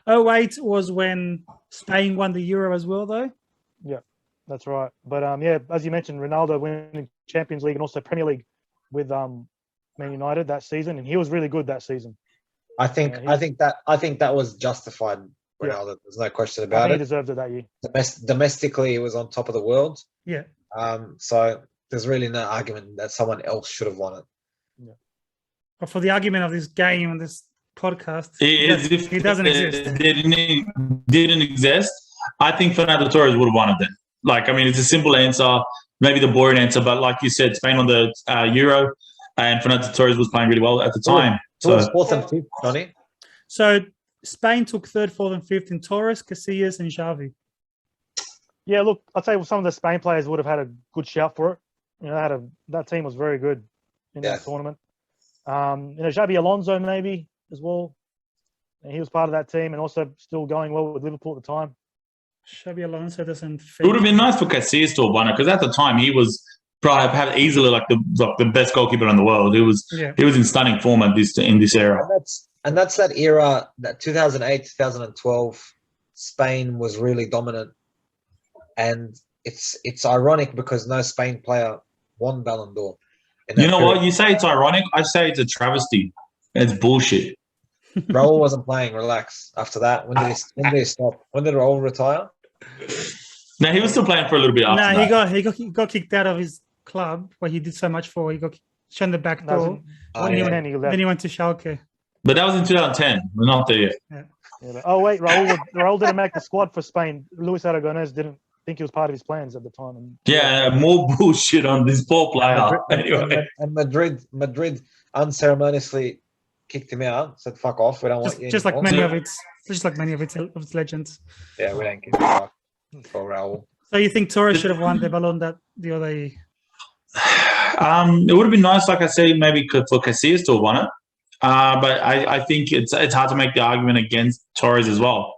08 was when Spain won the Euro as well, though. That's right. But as you mentioned, Ronaldo winning Champions League and also Premier League with Man United that season, and he was really good that season. I think that was justified. Yeah. Ronaldo, there's no question I about think he it. deserved it that year. Domestically, he was on top of the world. Yeah. So there's really no argument that someone else should have won it. But for the argument of this game and this podcast, If he doesn't exist. It didn't exist. I think Fernando Torres would have won it then. Like, I mean, it's a simple answer, maybe the boring answer, but like you said, Spain on the Euro, and Fernando Torres was playing really well at the time. So was fourth and fifth, Johnny. So Spain took third, fourth, and fifth in Torres, Casillas, and Xavi. Yeah, look, I'd say some of the Spain players would have had a good shout for it. You know, that team was very good in that tournament. Xabi Alonso maybe as well. And he was part of that team and also still going well with Liverpool at the time. Xabi Alonso doesn't fit. It would have been nice for Casillas to have won it because at the time he was probably easily like the best goalkeeper in the world. He was in stunning form in this era. And that's that era, that 2008, 2012, Spain was really dominant. And it's ironic because no Spain player won Ballon d'Or. You know what? You say it's ironic. I say it's a travesty. It's bullshit. Raul wasn't playing. Relax. After that, when did he stop? When did Raul retire? No, he was still playing for a little bit after that. He got kicked out of his club where he did so much for. He got shown the back door. Then he went to Schalke. But that was in 2010. We're not there yet. Yeah, wait, Raul didn't make the squad for Spain. Luis Aragonés didn't think he was part of his plans at the time. More bullshit on this poor player. And Madrid unceremoniously kicked him out. Said, "Fuck off. We don't want you." Just like many of its legends. Yeah, we don't give a fuck for Raul. So you think Torres should have won the Ballon the other year? It would have been nice, like I say, maybe for Casillas to have won it. But I think it's hard to make the argument against Torres as well.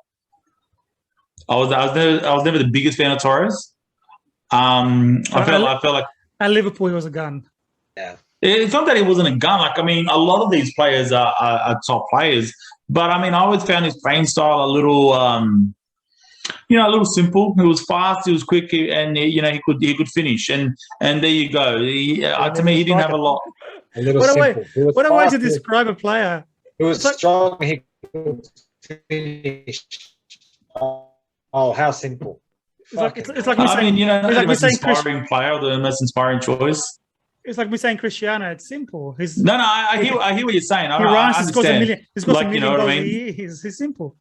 I was never the biggest fan of Torres. I felt like at Liverpool he was a gun. Yeah, it's not that he wasn't a gun. Like, I mean, a lot of these players are top players, but I mean, I always found his playing style a little, a little simple. He was fast, he was quick, and he could finish. And there you go. To me, he didn't have a lot. What a way to describe a player. He was strong. He could finish. Oh, how simple! It's like me saying, the most inspiring player, the most inspiring choice. It's like me saying Cristiano. It's simple. No, I hear what you're saying. He runs. He scores a million goals a year. He's simple.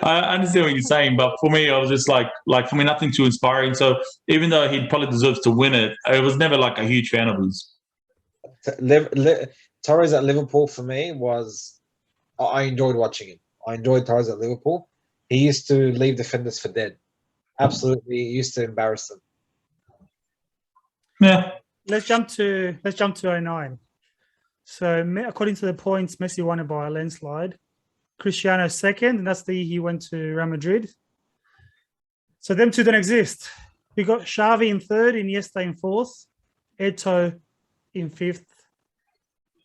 I understand what you're saying, but for me, I was just like for me, nothing too inspiring. So even though he probably deserves to win it, I was never like a huge fan of his. Torres at Liverpool for me was, I enjoyed watching him. I enjoyed Torres at Liverpool. He used to leave defenders for dead. Absolutely, he used to embarrass them. Yeah. Let's jump to 09. So according to the points, Messi won it by a landslide. Cristiano second, and that's the year he went to Real Madrid. So them two don't exist. We got Xavi in third, Iniesta in fourth, Eto'o in fifth.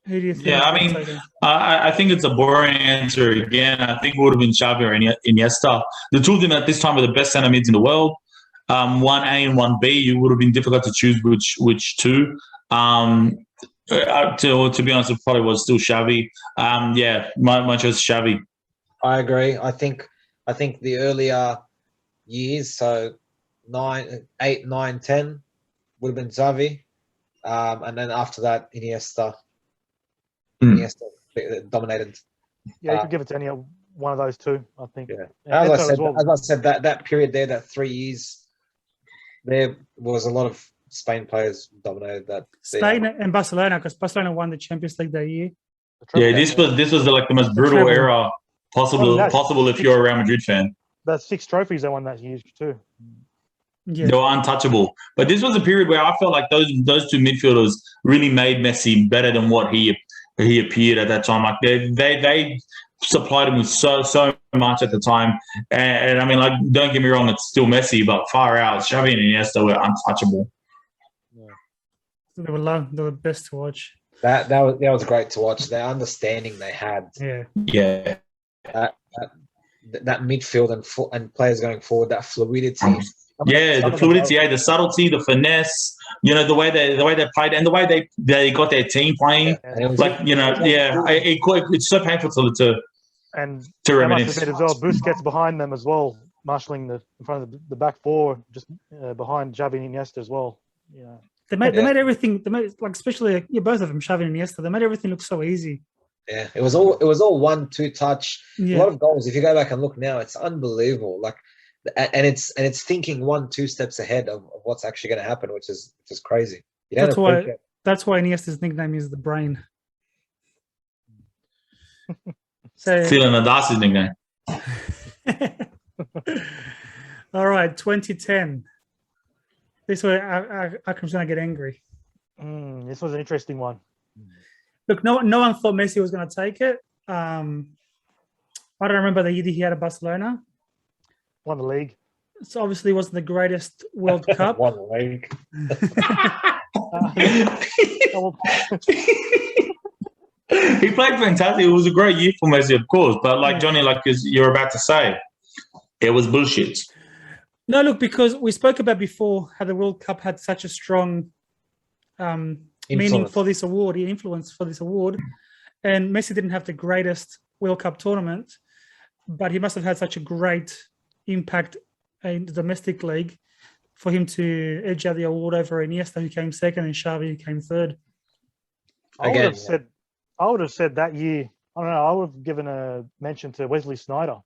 Who do you think? Yeah, I mean, I think it's a boring answer again. I think it would have been Xavi or Iniesta. The two of them at this time were the best centre mids in the world. 1A and 1B, it would have been difficult to choose which two. To be honest, it probably was still Xavi. My choice is Xavi. I agree. I think the earlier years, so 8, 9, 10, would have been Xavi, and then after that, Iniesta. Iniesta dominated. Yeah, you could give it to any one of those two, I think. Yeah. As I said, that period there, that 3 years, there was a lot of Spain players dominated that. Spain and Barcelona, because Barcelona won the Champions League that year. Yeah, this was like the most brutal era possible if you're a Real Madrid fan. That's 6 trophies they won that year too. Yeah. They were untouchable. But this was a period where I felt like those two midfielders really made Messi better than what he appeared at that time. Like they supplied him with so much at the time. And I mean, like, don't get me wrong, it's still Messi, but far out. Xavi and Iniesta were untouchable. They were the best to watch. That was great to watch. The understanding they had. Yeah. That midfield and players going forward, that fluidity. The fluidity, the subtlety, the finesse. You know, the way they played and the way they got their team playing. It's so painful to reminisce. As well, Busquets behind them as well, marshalling in front of the back four, just behind Xavi and Iniesta as well. Yeah. They made everything. They made, like, especially both of them, Xavi and Iniesta. They made everything look so easy. Yeah, it was all 1-2 touch. Yeah. A lot of goals. If you go back and look now, it's unbelievable. Like, and it's thinking 1-2 steps ahead of what's actually going to happen, which is crazy. That's why Iniesta's nickname is the Brain. So Stealing Nadas's nickname. All right, 2010. This way, Akram's going to get angry. This was an interesting one. Look, no one thought Messi was going to take it. I don't remember the year he had at Barcelona. Won the league. So obviously, it wasn't the greatest World Cup. Won the league. He played fantastic. It was a great year for Messi, of course. But like Johnny, like you're about to say, it was bullshit. No, look, because we spoke about before how the World Cup had such a strong meaning for this award, influence for this award. And Messi didn't have the greatest World Cup tournament, but he must have had such a great impact in the domestic league for him to edge out the award over Iniesta, who came second, and Xavi, who came third. I would have said that year, I don't know, I would have given a mention to Wesley Sneijder.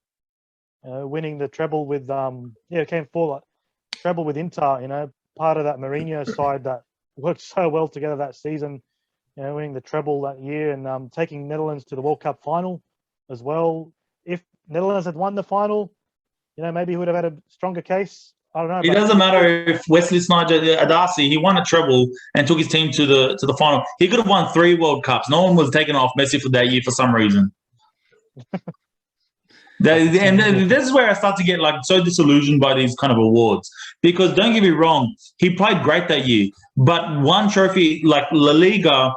Winning the treble with came fourth, treble with Inter, part of that Mourinho side that worked so well together that season, winning the treble that year and taking Netherlands to the World Cup final as well. If Netherlands had won the final, maybe he would have had a stronger case. I don't know. It doesn't matter if Wesley Sneijder, Adasi, he won a treble and took his team to the final. He could have won 3 World Cups. No one was taking off Messi for that year for some reason. And this is where I start to get so disillusioned by these kind of awards, because don't get me wrong, he played great that year, but one trophy like La Liga,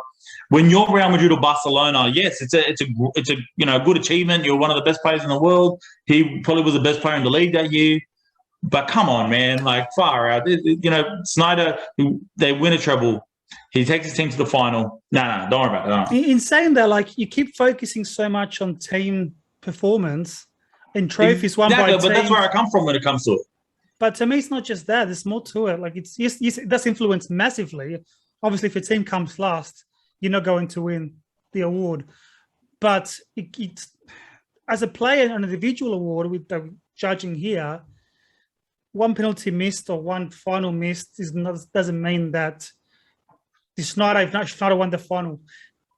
when you're Real Madrid or Barcelona, yes, it's a good achievement. You're one of the best players in the world. He probably was the best player in the league that year. But come on, man, far out. Sneijder, they win a treble. He takes his team to the final. No, don't worry about it. In saying that, you keep focusing so much on team performance and trophies won by teams. But that's where I come from when it comes to it. But to me, it's not just that. There's more to it. Yes, it does influence massively. Obviously, if your team comes last, you're not going to win the award. But it's as a player, an individual award with the judging here, one penalty missed or one final missed doesn't mean that Sneijder won the final.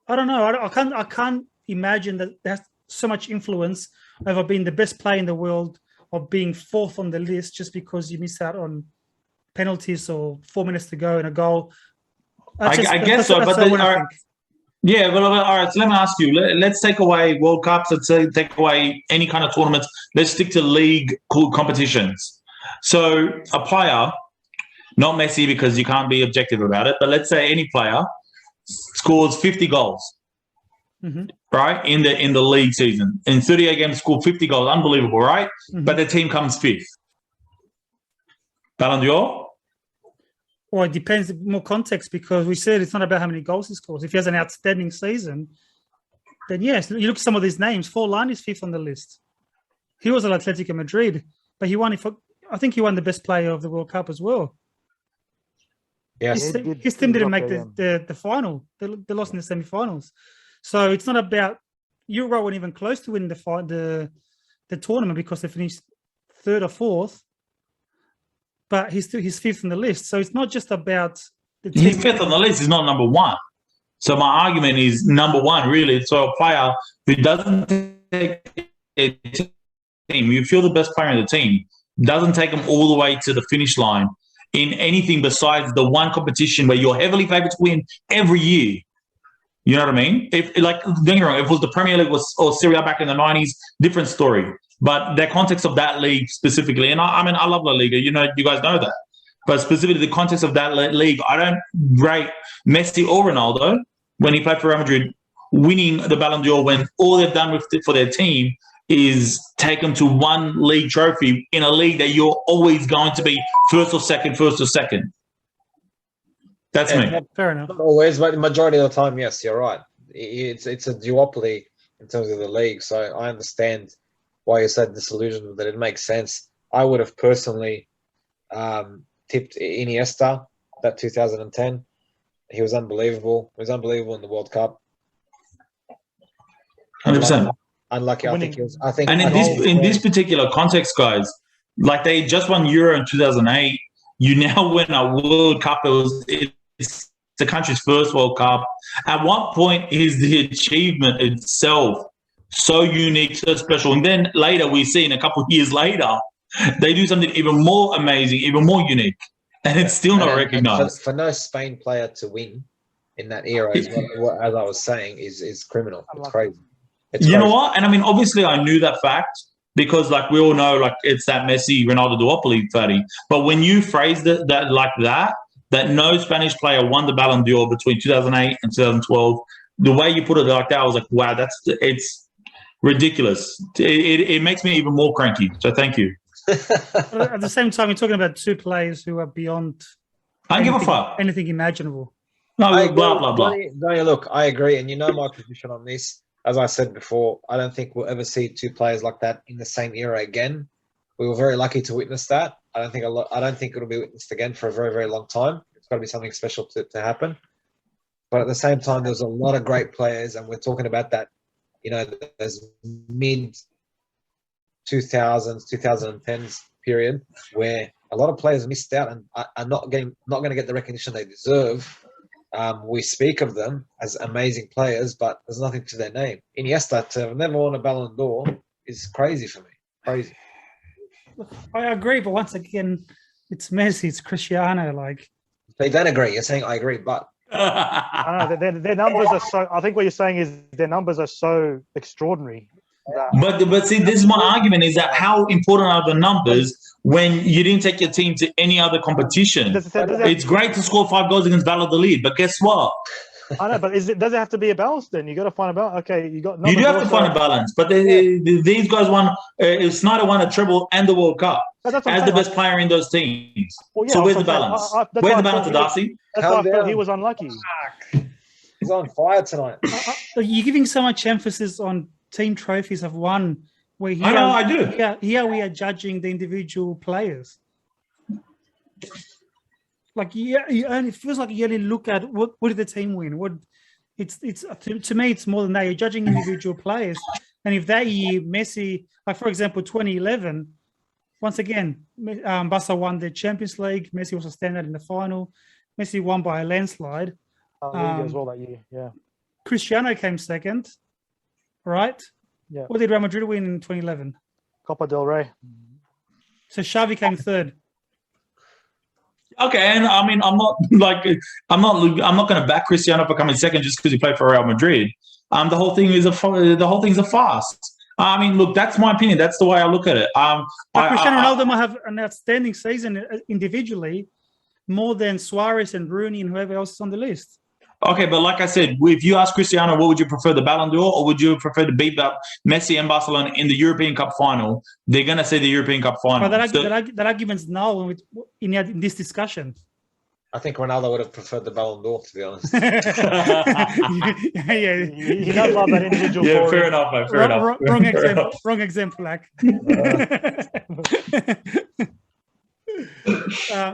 I don't know. I can't imagine that there's so much influence over being the best player in the world or being fourth on the list just because you miss out on penalties or 4 minutes to go and a goal. I guess so. But yeah, well, all right. So let me ask you. Let's take away World Cups. Let's take away any kind of tournaments. Let's stick to league competitions. So a player, not Messi because you can't be objective about it, but let's say any player scores 50 goals, right, in the league season. In 38 games, scored 50 goals. Unbelievable, right? Mm-hmm. But the team comes 5th. Ballon D'Or? Well, it depends, more context, because we said it's not about how many goals he scores. If he has an outstanding season, then yes. You look at some of these names. Forlan is 5th on the list. He was at Atletico Madrid, but he won. I think he won the best player of the World Cup as well. Yes, his team didn't make the final. They lost in the semi-finals. So it's not about Euro weren't even close to winning the tournament because they finished 3rd or 4th. But he's 5th on the list. So it's not just about the team. He's 5th on the list. He's not number 1. So my argument is number 1 really. So a player who doesn't take a team, you feel the best player in the team, doesn't take them all the way to the finish line in anything besides the one competition where you're heavily favored to win every year. You know what I mean? If like, don't get me wrong, if it was the Premier League or Serie A back in the 90s, different story. But the context of that league specifically, and I mean, I love La Liga. You know, you guys know that. But specifically, the context of that league, I don't rate Messi or Ronaldo when he played for Real Madrid winning the Ballon d'Or when all they've done for their team is take them to one league trophy in a league that you're always going to be first or second. That's me. Fair enough. Not always, but the majority of the time, yes, you're right. It's a duopoly in terms of the league, so I understand why you said disillusioned, that it makes sense. I would have personally tipped Iniesta, that 2010. He was unbelievable. He was unbelievable in the World Cup. 100%. Unlucky. I think he was. I think. And in this particular context, guys, like they just won Euro in 2008. You now win a World Cup. It's the country's first World Cup. At what point is the achievement itself so unique, so special? And then later we see, in a couple of years later, they do something even more amazing, even more unique, and it's still not recognized. For no Spain player to win in that era, as I was saying, is criminal. It's crazy. You know what? And I mean, obviously, I knew that fact because, like, we all know, like, it's that Messi Ronaldo duopoly, Fatty. But when you phrased it that like that no Spanish player won the Ballon d'Or between 2008 and 2012, the way you put it like that, I was like, wow, it's ridiculous. It makes me even more cranky. So thank you. At the same time, you're talking about two players who are beyond I don't give a fuck. anything imaginable. No, blah, blah, blah. Donnie, look, I agree. And you know my position on this. As I said before, I don't think we'll ever see two players like that in the same era again. We were very lucky to witness that. I don't think it'll be witnessed again for a very, very long time. It's got to be something special to happen. But at the same time, there's a lot of great players, and we're talking about that, you know, there's mid 2000s, 2010s period where a lot of players missed out and are not going to get the recognition they deserve. We speak of them as amazing players, but there's nothing to their name. Iniesta to have never won a Ballon d'Or is crazy for me. Crazy. I agree, but once again, it's Messi, it's Cristiano. Like, they don't agree. You're saying I agree, but I don't know, their numbers are so. I think what you're saying is their numbers are so extraordinary. But see, this is my argument: is that how important are the numbers when you didn't take your team to any other competition? It's great to score 5 goals against Valladolid, but guess what? I know, but does it have to be a balance then? You got to find a balance. Okay, you got. You do have to find a balance, but these guys won. Snyder won a treble and the World Cup as the best player in those teams. Well, yeah, so where's the balance? Where's the balance, Darcy? That's why I felt he was unlucky. He's on fire tonight. You're giving so much emphasis on team trophies have won. Where here, I know, I do. Here we are judging the individual players. Like, it feels like you only look at what did the team win. To me, it's more than that. You're judging individual players, and if that year Messi, like for example, 2011, once again, Barca won the Champions League. Messi was a standout in the final. Messi won by a landslide. As well that year, yeah. Cristiano came second, right? Yeah. What did Real Madrid win in 2011? Copa del Rey. So Xavi came third. Okay, and I mean, I'm not going to back Cristiano for coming second just because he played for Real Madrid. The whole thing is a farce. I mean, look, that's my opinion. That's the way I look at it. Cristiano Ronaldo might have an outstanding season individually, more than Suarez and Rooney and whoever else is on the list. Okay, but like I said, if you ask Cristiano, what would you prefer, the Ballon d'Or, or would you prefer to beat up Messi and Barcelona in the European Cup final? They're going to say the European Cup final. But that argument's null in this discussion. I think Ronaldo would have preferred the Ballon d'Or, to be honest. He does love that individual. Yeah, fair enough, mate. Fair enough. Wrong example. Wrong example, like.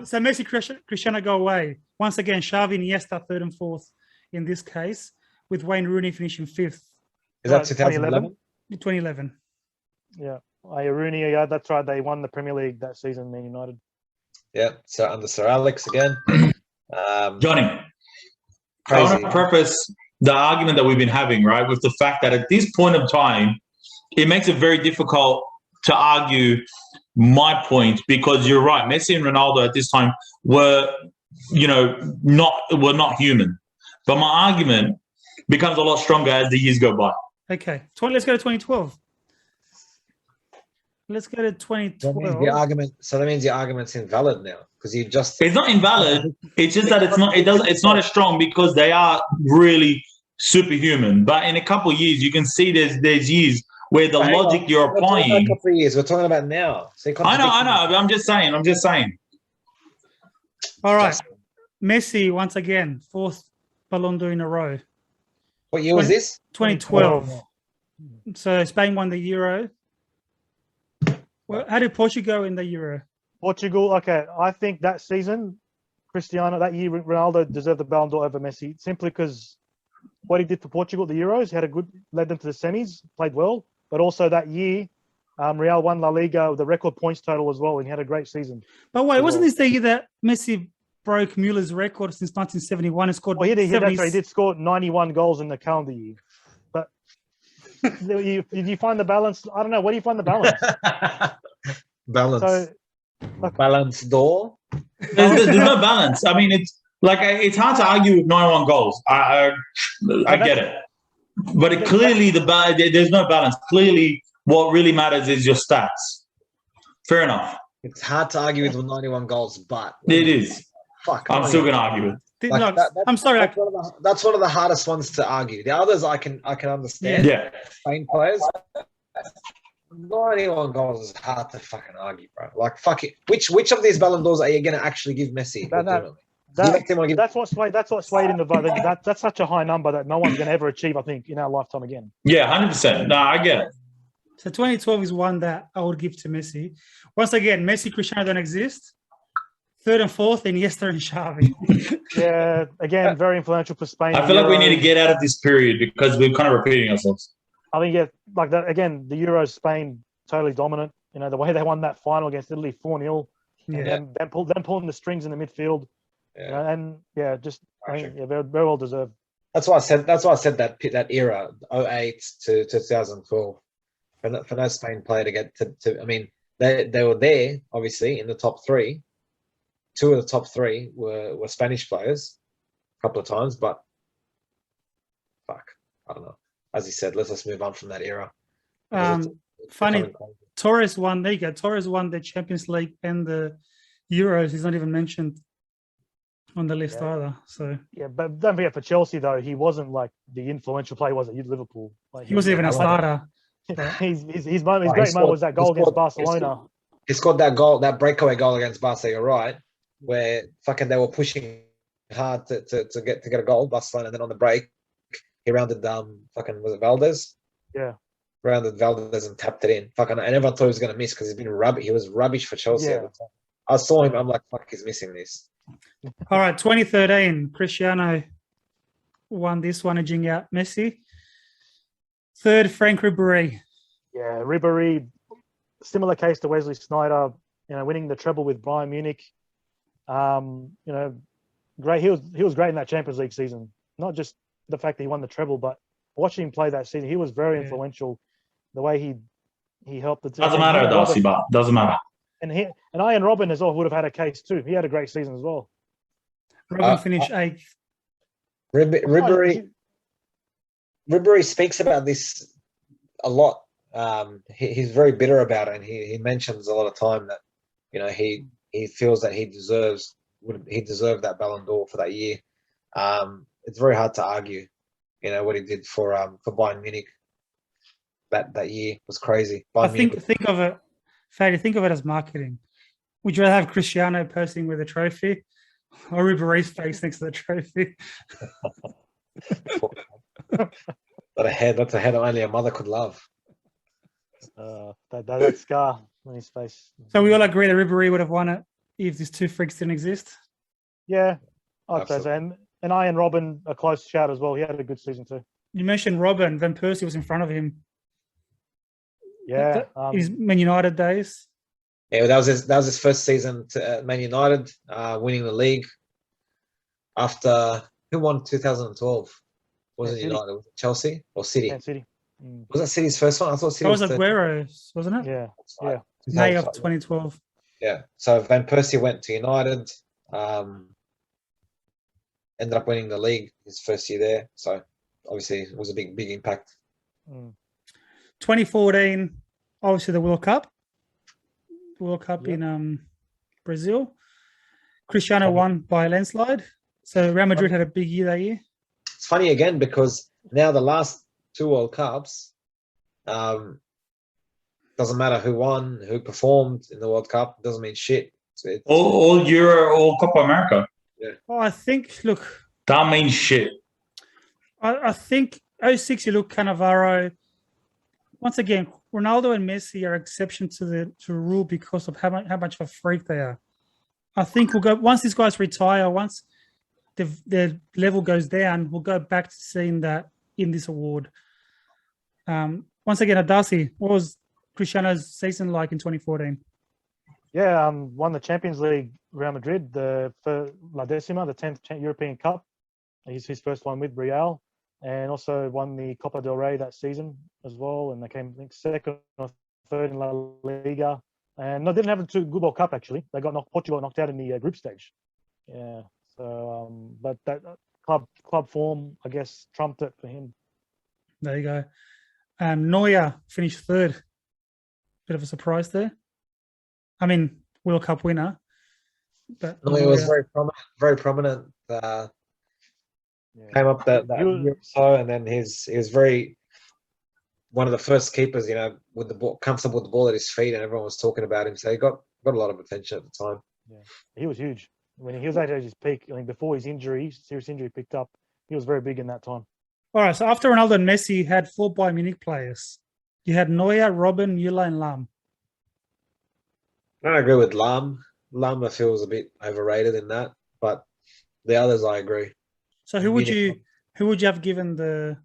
So Messi, Cristiano go away. Once again, Xavi, Iniesta, third and fourth in this case, with Wayne Rooney finishing fifth. Is that 2011? 2011. Yeah. Rooney, yeah, that's right. They won the Premier League that season, Man United. Yeah, so under Sir Alex again. Johnny, I want to preface the argument that we've been having, right, with the fact that at this point of time, it makes it very difficult to argue my point, because you're right. Messi and Ronaldo at this time were not human. But my argument becomes a lot stronger as the years go by. Okay, let's go to 2012. Let's go to That means the 2012. argument. So that means the argument's invalid now because you just. It's not invalid. It's just that it's not as strong because they are really superhuman. But in a couple of years, you can see there's years where the Hang logic on. you're We're talking about a applying. couple of years. We're talking about now. So you I know. contradict I'm just saying. All right, Messi once again, 4th Ballon d'Or in a row. What year was this? 2012. So Spain won the Euro. Well, how did Portugal go in the Euro? Portugal, okay. I think that season, Cristiano, that year, Ronaldo deserved the Ballon d'Or over Messi simply because what he did for Portugal at the Euros, he had led them to the semis, played well. But also that year, Real won La Liga with the record points total as well, and he had a great season. But wait, wasn't this the year that Messi broke Muller's record since 1971 and scored? Well, he did. 70... That's right. He did score 91 goals in the calendar year. But did you find the balance? I don't know. Where do you find the balance? Balance. So, Balance door. There's no balance. I mean, it's hard to argue with 91 goals. I get it, but clearly there's no balance. Clearly, what really matters is your stats. Fair enough. It's hard to argue with 91 goals, but It is. fuck. I'm still gonna argue with. Like, No, I'm sorry. That's one of the hardest ones to argue. The others I can understand. Yeah. Spain players. 91 goals is hard to fucking argue, bro. Like, fuck it. Which of these Ballon d'Ors are you going to actually give Messi? That's what swayed in the vote. That's such a high number that no one's going to ever achieve, I think, in our lifetime again. Yeah, 100%. No, I get it. So 2012 is one that I would give to Messi. Once again, Messi, Cristiano don't exist. 3rd and 4th, Iniesta and Xavi. Yeah, again, very influential for Spain. I feel like we need to get out of this period because we're kind of repeating ourselves. I think, yeah, like that again, the Euros, Spain totally dominant. You know, the way they won that final against Italy 4-0, and then pulling the strings in the midfield. Yeah. You know, and yeah, just I think, yeah, very, very well deserved. That's why I said that era, 08 to 2012, for no Spain player to get to I mean, they were there, obviously, in the top 3. 2 of the top 3 were Spanish players a couple of times, but fuck, I don't know. As he said, let's just move on from that era. Funny, Torres won. There you go. Torres won the Champions League and the Euros. He's not even mentioned on the list either. So yeah, but don't forget for Chelsea though, he wasn't like the influential player was at Liverpool. Like, he wasn't even a starter. His great moment was that goal against Barcelona. He scored that goal, that breakaway goal against Barca. You're right, where fucking they were pushing hard to get a goal, Barcelona, and then on the break. He rounded fucking, was it Valdez? Yeah. Rounded Valdez and tapped it in. Fucking, and everyone thought he was going to miss because he was rubbish for Chelsea at the time. I saw him, I'm like, fuck, he's missing this. All right, 2013, Cristiano won this one, edging out Messi. 3rd, Frank Ribéry. Yeah, Ribéry, similar case to Wesley Sneijder, you know, winning the treble with Bayern Munich. You know, great. He was great in that Champions League season. Not just the fact that he won the treble, but watching him play that season, he was very influential. The way he helped the team. Doesn't matter, Darcy, but doesn't matter. And Ian Robben as well would have had a case too. He had a great season as well. Robben finished 8th. Ribéry speaks about this a lot. He's very bitter about it, and he mentions a lot of time that, you know, he feels that he deserved that Ballon d'Or for that year. It's very hard to argue, you know, what he did for Bayern Munich. That year was crazy. Think of it, Fady, think of it as marketing. Would you rather have Cristiano posing with a trophy or Ribéry's face next to the trophy? That's a head only a mother could love. That scar on his face. So we all agree that Ribéry would have won it if these two freaks didn't exist? Yeah, I'd say so. And Ian Robben, a close shout as well. He had a good season too. You mentioned Robben. Van Persie was in front of him. Yeah. His Man United days. Yeah, that was his first season at Man United, winning the league. After, who won 2012? Was it United? Was it Chelsea or City? Man City. Was that City's first one? I thought City was Aguero's, wasn't it? Yeah. Right. Yeah. May of 2012. Yeah. So Van Persie went to United. Ended up winning the league his first year there. So obviously it was a big impact. 2014, obviously the World Cup. Yep. In Brazil. Cristiano won by a landslide. So Real Madrid had a big year that year. It's funny again because now the last 2 World Cups, doesn't matter who won, who performed in the World Cup, doesn't mean shit. All Euro, all Copa America. Oh, I think, look, That means shit. I think 06, you look Cannavaro. Once again, Ronaldo and Messi are exception to the rule because of how much of a freak they are. I think we'll go once these guys retire, once the level goes down, we'll go back to seeing that in this award. Once again, Darcy, what was Cristiano's season like in 2014? Yeah, won the Champions League, Real Madrid, for La Decima, the 10th European Cup. He's his first one with Real, and also won the Copa del Rey that season as well. And they came, I think, second or third in La Liga. And no, didn't have a good World Cup actually. They got Portugal knocked out in the group stage. Yeah. So, but that club form, I guess, trumped it for him. There you go. Neuer finished third. Bit of a surprise there. I mean, World Cup winner. But Neuer was very prominent. Came up that year or so, and then he was very one of the first keepers, with the ball, comfortable with the ball at his feet, and everyone was talking about him. So he got a lot of attention at the time. Yeah, he was huge when he was at his peak. I think before his serious injury picked up, he was very big in that time. All right, so after Ronaldo and Messi, you had 4 Bayern Munich players. You had Neuer, Robben, Müller, and Lahm. I don't agree with Lahm. Lahm, I feel, was a bit overrated in that, but the others I agree. So who would you have given the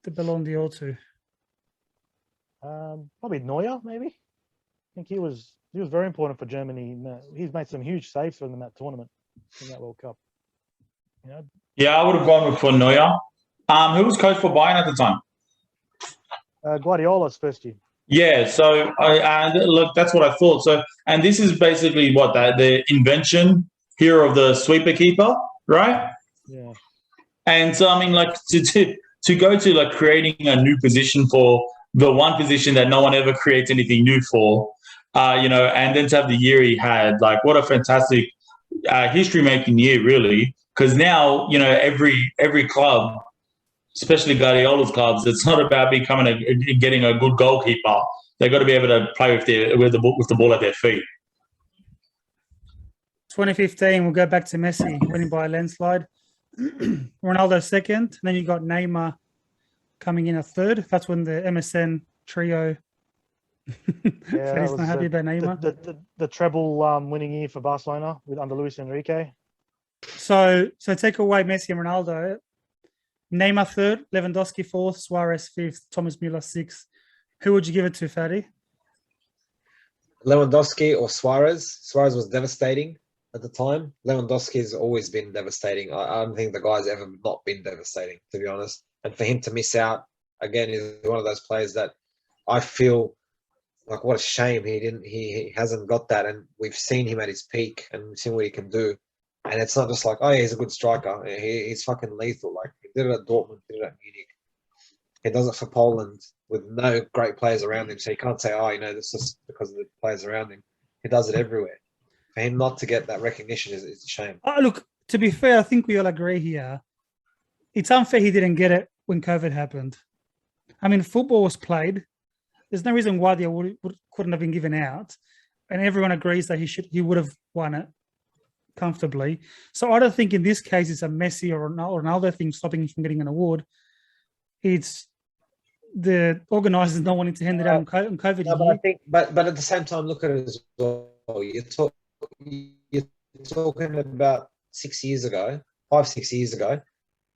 Ballon d'Or to? Probably Neuer, maybe. I think he was very important for Germany. He's made some huge saves for them in that tournament, in that World Cup. Yeah, I would have gone for Neuer. Who was coach for Bayern at the time? Guardiola's first year. Yeah, so look, that's what I thought. So, and this is basically what the invention here of the sweeper keeper, right? Yeah. And so, I mean, like to go to like creating a new position for the one position that no one ever creates anything new for, and then to have the year he had, like, what a fantastic history-making year, really. Because now, every club, especially Guardiola's clubs, it's not about getting a good goalkeeper. They've got to be able to play with the ball at their feet. 2015, we'll go back to Messi winning by a landslide. Ronaldo second, and then you got Neymar coming in a third. That's when the MSN trio. Yeah, He's not happy about Neymar. The treble winning year for Barcelona under Luis Enrique. So take away Messi and Ronaldo. Neymar third, Lewandowski fourth, Suarez fifth, Thomas Müller sixth. Who would you give it to, Fatty? Lewandowski or Suarez? Suarez was devastating at the time. Lewandowski's always been devastating. I don't think the guy's ever not been devastating, to be honest. And for him to miss out, again, is one of those players that I feel like what a shame he hasn't got that. And we've seen him at his peak and we've seen what he can do. And it's not just like, oh, yeah, he's a good striker. He's fucking lethal. Like, he did it at Dortmund, did it at Munich. He does it for Poland with no great players around him. So you can't say, oh, this is because of the players around him. He does it everywhere. For him not to get that recognition is a shame. Look, to be fair, I think we all agree here. It's unfair he didn't get it when COVID happened. I mean, football was played. There's no reason why the award couldn't have been given out. And everyone agrees that he would have won it comfortably. So I don't think in this case it's a Messi or Ronaldo thing stopping him from getting an award. It's the organisers not wanting to hand it out on COVID. No, but at the same time, look at it as well. You're talking about 6 years ago, 5-6 years ago.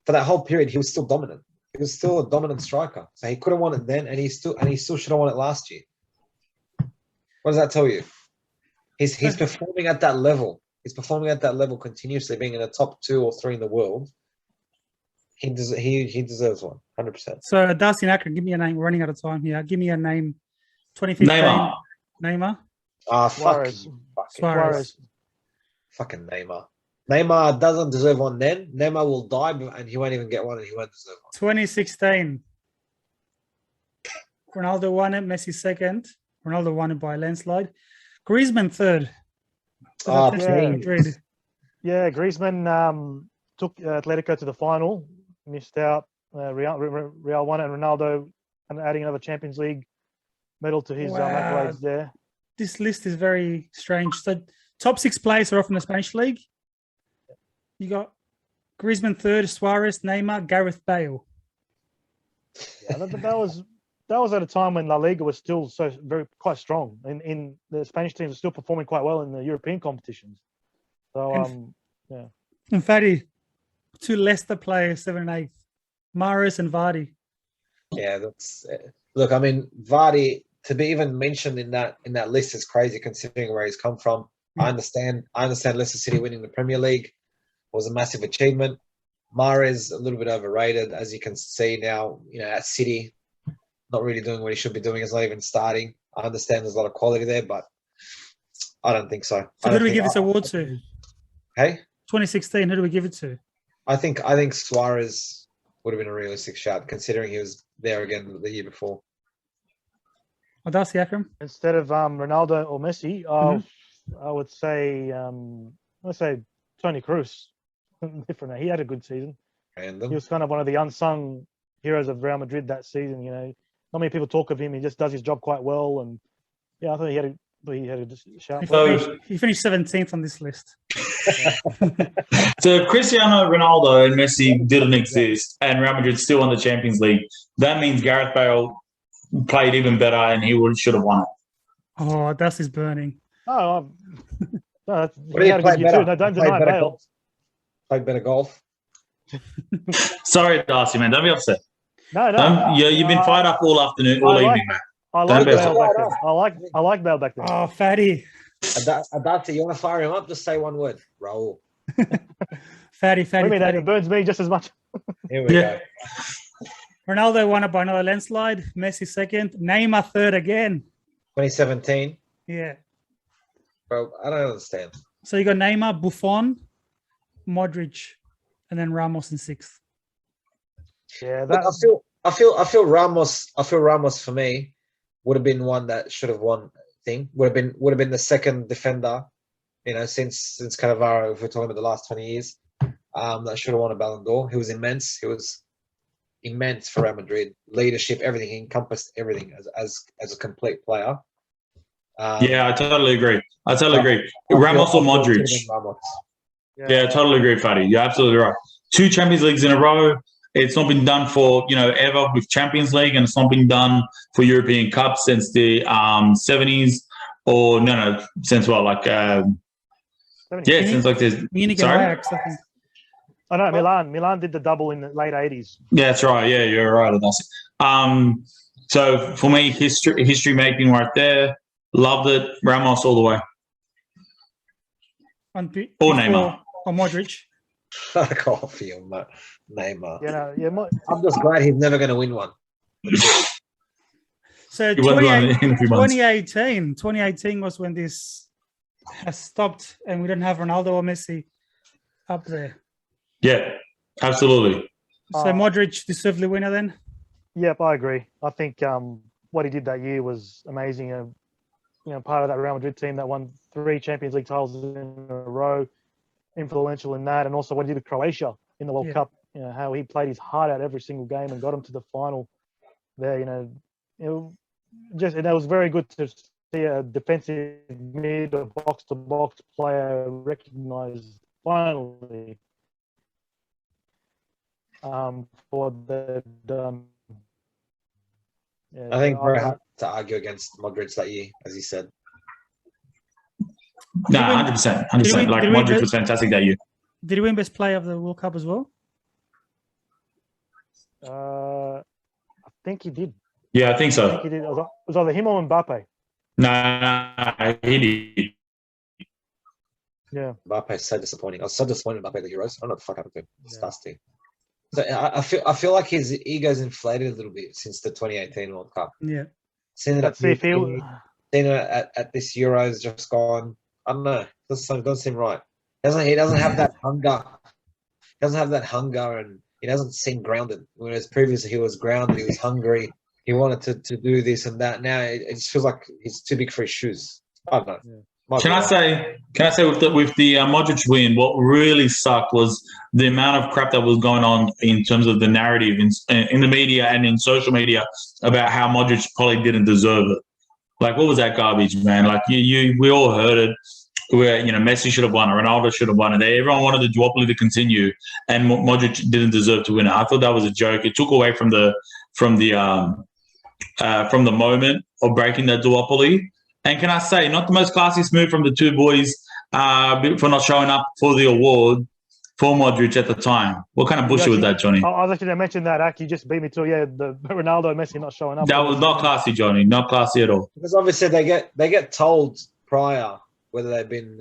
For that whole period, he was still dominant. He was still a dominant striker. So he could have won it then, and he still should have won it last year. What does that tell you? He's performing at that level. He's performing at that level continuously, being in the top 2 or 3 in the world. He deserves one, 100%. So, Darcy and Akron, give me a name. We're running out of time here. Give me a name. 2015. Neymar. Suarez. Suarez. Fucking Neymar. Neymar doesn't deserve one then. Neymar will die and he won't even get one and he won't deserve one. 2016. Ronaldo won it, Messi second. Ronaldo won it by a landslide. Griezmann third. Oh, yeah. Madrid. Yeah, Griezmann took Atletico to the final, missed out. Real won it, and Ronaldo and adding another Champions League medal to his Wow. accolades there. This list is very strange. So top 6 players are off in the Spanish league. You got Griezmann third, Suarez, Neymar, Gareth Bale. Yeah, that was at a time when La Liga was still quite strong, in the Spanish teams are still performing quite well in the European competitions. So And Fatty, 2 Leicester players, 7th and 8th. Mahrez and Vardy. Yeah, that's look. I mean, Vardy to be even mentioned in that list is crazy considering where he's come from. I understand Leicester City winning the Premier League was a massive achievement. Mahrez a little bit overrated, as you can see now. You know, at City, not really doing what he should be doing. He's not even starting. I understand there's a lot of quality there, but I don't think so. So who do we give this award to? Hey, 2016. Who do we give it to? I think Suarez would have been a realistic shout considering he was there again the year before. Oh, that's the Akram. instead of Ronaldo or Messi, I would say Toni Kroos. Different. He had a good season. Random. He was kind of one of the unsung heroes of Real Madrid that season. You know, not many people talk of him. He just does his job quite well, and yeah, I thought he had a shout. He finished 17th on this list. So if Cristiano Ronaldo and Messi didn't exist and Real Madrid still won the Champions League, that means Gareth Bale played even better and he should have won it. Oh, dust is burning. Oh, no, What do he you had a play good year better? too. No, don't Play deny better Bale. golf? Played better golf. Sorry, Darcy, man. Don't be upset. No. You've been fired up all afternoon, all evening, man. I Don't like be Bale upset. back then. I like Bale back then. Oh, Fatty. Adati, you want to fire him up? Just say one word. Raul. Fatty. What do you mean that? It burns me just as much. Here we Yeah. go. Ronaldo won it by another landslide. Messi second. Neymar third again. 2017. Yeah. Bro, I don't understand. So you got Neymar, Buffon, Modric, and then Ramos in 6th. Yeah, Look, I feel Ramos for me would have been one that should have won thing. Would have been the second defender, you know, since Cannavaro, if we're talking about the last 20 years. That should have won a Ballon d'Or. He was immense. He was immense for Real Madrid. Leadership, everything. He encompassed everything as a complete player. Yeah, I totally agree. Ramos or Modric? Ramos. Yeah, I totally agree, Fatty. You're absolutely right. 2 Champions Leagues in a row. It's not been done for, ever with Champions League, and it's not been done for European Cup since the 70s, or since since like this. Munich and Sorry? Ajax, I think. I know Milan did the double in the late 80s. Yeah, that's right. Yeah, you're right. So for me, history making right there. Loved it. Ramos all the way. Or Neymar. Or Modric. Fuck off you, Neymar. I'm just glad he's never going to win one. So He won one in a few months. 2018 was when this has stopped, and we don't have Ronaldo or Messi up there. Yeah, absolutely. So Modric deserved the winner then? Yep, I agree. I think what he did that year was amazing. Part of that Real Madrid team that won 3 Champions League titles in a row, influential in that, and also what he did with Croatia in the World Cup. How he played his heart out every single game and got him to the final. There, and it was very good to see a defensive mid or box-to-box player recognised finally for the. I think very hard to argue against Modric that year, as you said. No, 100%. 100%. Like Modric was fantastic that year. Did he win Best Player of the World Cup as well? I think he did. Yeah, I think so. I think he did. It was either him or Mbappe. No, he did. Yeah. Mbappe is so disappointing. I was so disappointed in Mbappe at the Euros. I don't know what the fuck happened to him. Disgusting. So I feel like his ego's inflated a little bit since the 2018 World Cup. Yeah. Seeing it at this Euros just gone. I don't know. Doesn't seem right. He doesn't have that hunger. He doesn't have that hunger, and he doesn't seem grounded. Whereas previously he was grounded, he was hungry, he wanted to do this and that. Now it just feels like he's too big for his shoes. I don't know. Yeah. Can I say with the Modric win, what really sucked was the amount of crap that was going on in terms of the narrative in the media and in social media about how Modric probably didn't deserve it. Like, what was that garbage, man? Like, we all heard it. Where Messi should have won, or Ronaldo should have won, and everyone wanted the duopoly to continue, and Modric didn't deserve to win it. I thought that was a joke. It took away from the moment of breaking that duopoly. And can I say, not the most classiest move from the two boys for not showing up for the award for Modric at the time. What kind of bullshit was that, Johnny? I was actually going to mention that. Aki just beat me to the Ronaldo and Messi not showing up. That was not classy, Johnny. Not classy at all. Because obviously they get told prior whether they've been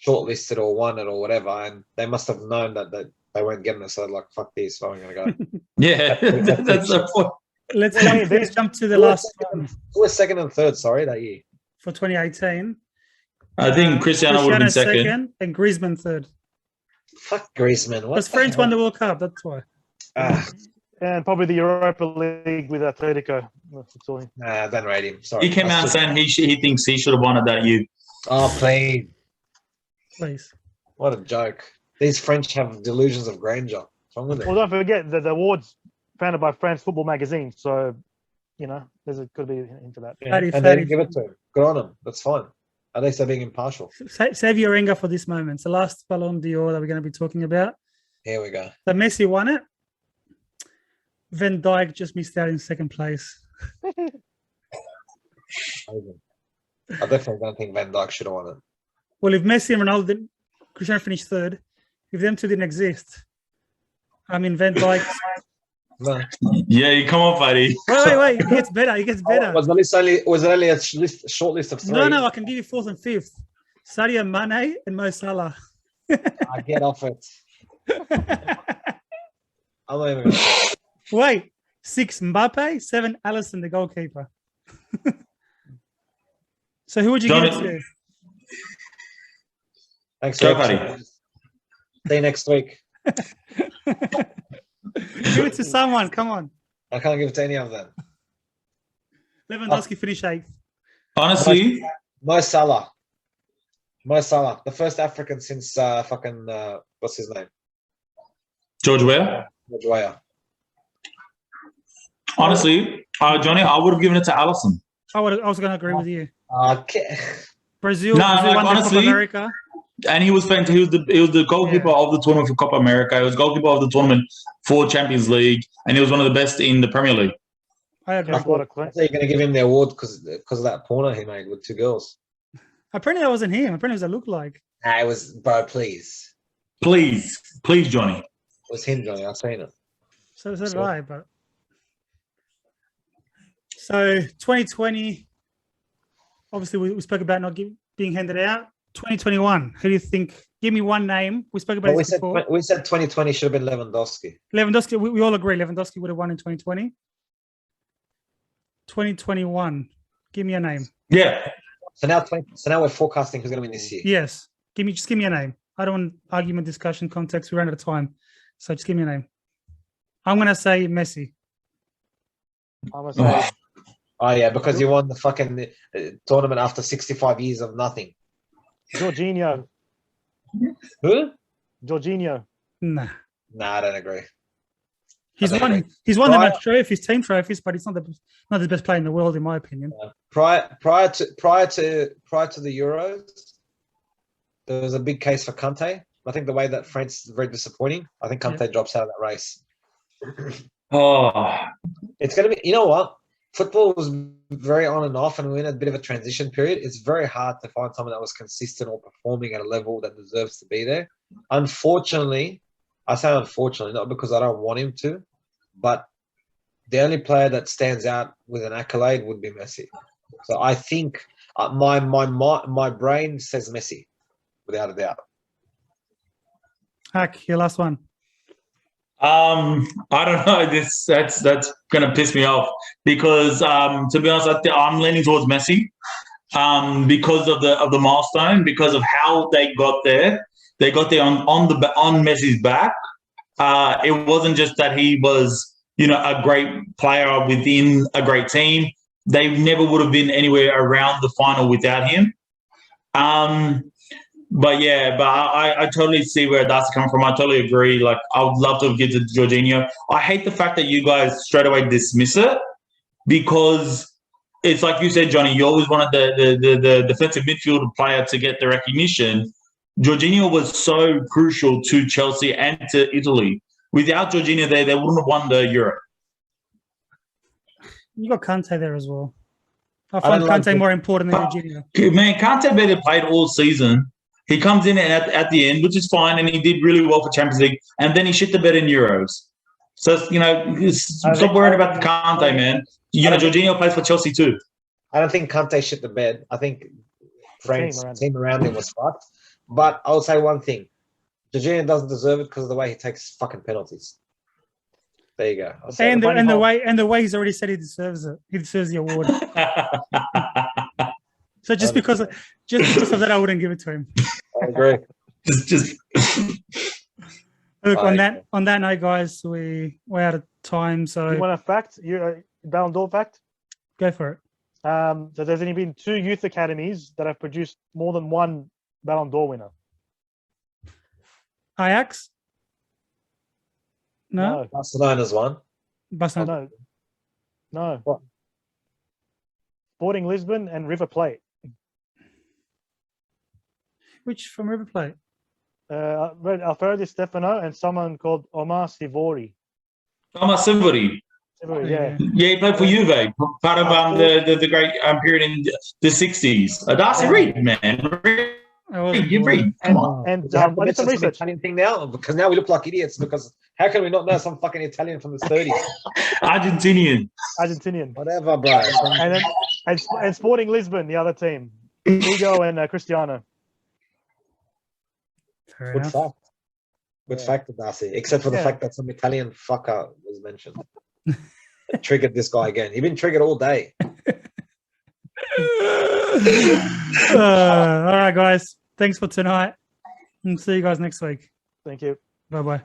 shortlisted or won it or whatever, and they must have known that they weren't getting it. So they're like, fuck this, so I'm going to go. Yeah, that's the point. Let's jump to the last one. Who was second and third, that year? For 2018. I think Cristiano would have been second. And Griezmann third. Fuck Griezmann. Because France won the World Cup, that's why. And probably the Europa League with Atletico. Nah, I don't rate him. Sorry. He came out saying he thinks he should have won it that year. Oh, please. What a joke. These French have delusions of grandeur. What's wrong with it? Well, don't forget the awards founded by France Football Magazine. So, could be into that. Yeah. And they didn't give it to him. Good on him. That's fine. At least they're being impartial. Save your anger for this moment. It's the last Ballon d'Or that we're going to be talking about. Here we go. So Messi won it. Van Dijk just missed out in second place. I definitely don't think Van Dijk should have won it. Well, if Messi and Ronaldo Cristiano finished third, if them two didn't exist, Van Dijk. No. Yeah, come on, buddy. Wait. It gets better. Was it only a short list of three? No. I can give you fourth and fifth. Sadio Mane and Mo Salah. I get off it. I'm not even. Wait, 6 Mbappe, 7 Alisson, the goalkeeper. So who would you give it to? Thanks, buddy. See you next week. Give it to someone. Come on. I can't give it to any of them. Lewandowski finished 8th. Honestly, Mo Salah. The first African since what's his name? George Weah. George Weah. Honestly, Johnny, I would have given it to Alisson. I was going to agree with you. Okay. Brazil won the Copa America. And he was fantastic. He was the goalkeeper of the tournament for Copa America. He was goalkeeper of the tournament for Champions League, and he was one of the best in the Premier League. I agree. I thought you're going to give him the award because of that porno he made with 2 girls. Apparently that wasn't him. Apparently it was a lookalike. Nah, it was, bro, please, Johnny. It was him, Johnny. I've seen it. So did I, but... So 2020, obviously we spoke about not being handed out. 2021, who do you think? Give me one name. We spoke about this before. We said 2020 should have been Lewandowski. Lewandowski, we all agree Lewandowski would have won in 2020. 2021, give me a name. Yeah. So now we're forecasting who's going to win this year. Yes. Just give me a name. I don't want argument, discussion, context. We ran out of time. So just give me a name. I'm going to say Messi. I'm going to say... Oh, yeah, because he won the fucking tournament after 65 years of nothing. Jorginho. Who? Jorginho. Nah, I don't agree. He's won the match trophies, team trophies, but he's not the best player in the world, in my opinion. Prior to the Euros, there was a big case for Kante. I think the way that France is very disappointing. I think Kante drops out of that race. It's going to be, you know what? Football was very on and off, and we're in a bit of a transition period. It's very hard to find someone that was consistent or performing at a level that deserves to be there. Unfortunately, I say unfortunately, not because I don't want him to, but the only player that stands out with an accolade would be Messi. So I think my brain says Messi, without a doubt. Hack, your last one. I don't know. That's gonna piss me off because to be honest, I'm leaning towards Messi. because of the milestone, because of how they got there. They got there on Messi's back. It wasn't just that he was, a great player within a great team. They never would have been anywhere around the final without him. But I totally see where that's coming from. I totally agree. Like, I would love to have given it to Jorginho. I hate the fact that you guys straight away dismiss it, because it's like you said, Johnny, you always wanted the defensive midfielder player to get the recognition. Jorginho was so crucial to Chelsea and to Italy. Without Jorginho there, they wouldn't have won the Euro. You got Kante there as well. I find Kante more important than Jorginho. Man, Kante barely played all season. He comes in at the end, which is fine, and he did really well for Champions League, and then he shit the bed in Euros. So, stop worrying about the Kante, man. Jorginho plays for Chelsea too. I don't think Kante shit the bed. I think Frank's team around him was fucked. But I'll say one thing. Jorginho doesn't deserve it because of the way he takes fucking penalties. There you go. And the way he's already said he deserves it. He deserves the award. So just because of that, I wouldn't give it to him. I agree. just Look, on that note, guys, we're out of time. So you want a fact? Ballon d'Or fact? Go for it. So there's only been 2 youth academies that have produced more than one Ballon d'Or winner. Ajax? No. Barcelona's one. Barcelona. No. What? Sporting Lisbon and River Plate. Which from River Plate? Alfredo Di Stefano and someone called Omar Sivori. Omar Sivori. Yeah. Yeah, he played for Juve, part of the great period in the 60s. Darcy Reed, man. Reed. Come on. And I did some research. Italian thing now, because now we look like idiots, because how can we not know some fucking Italian from the 30s? Argentinian. Whatever, bro. And Sporting Lisbon, the other team. Hugo and Cristiano. Good fact. Good fact, Darcy. Except for the fact that some Italian fucker was mentioned. It triggered this guy again. He's been triggered all day. All right, guys. Thanks for tonight. And see you guys next week. Thank you. Bye-bye.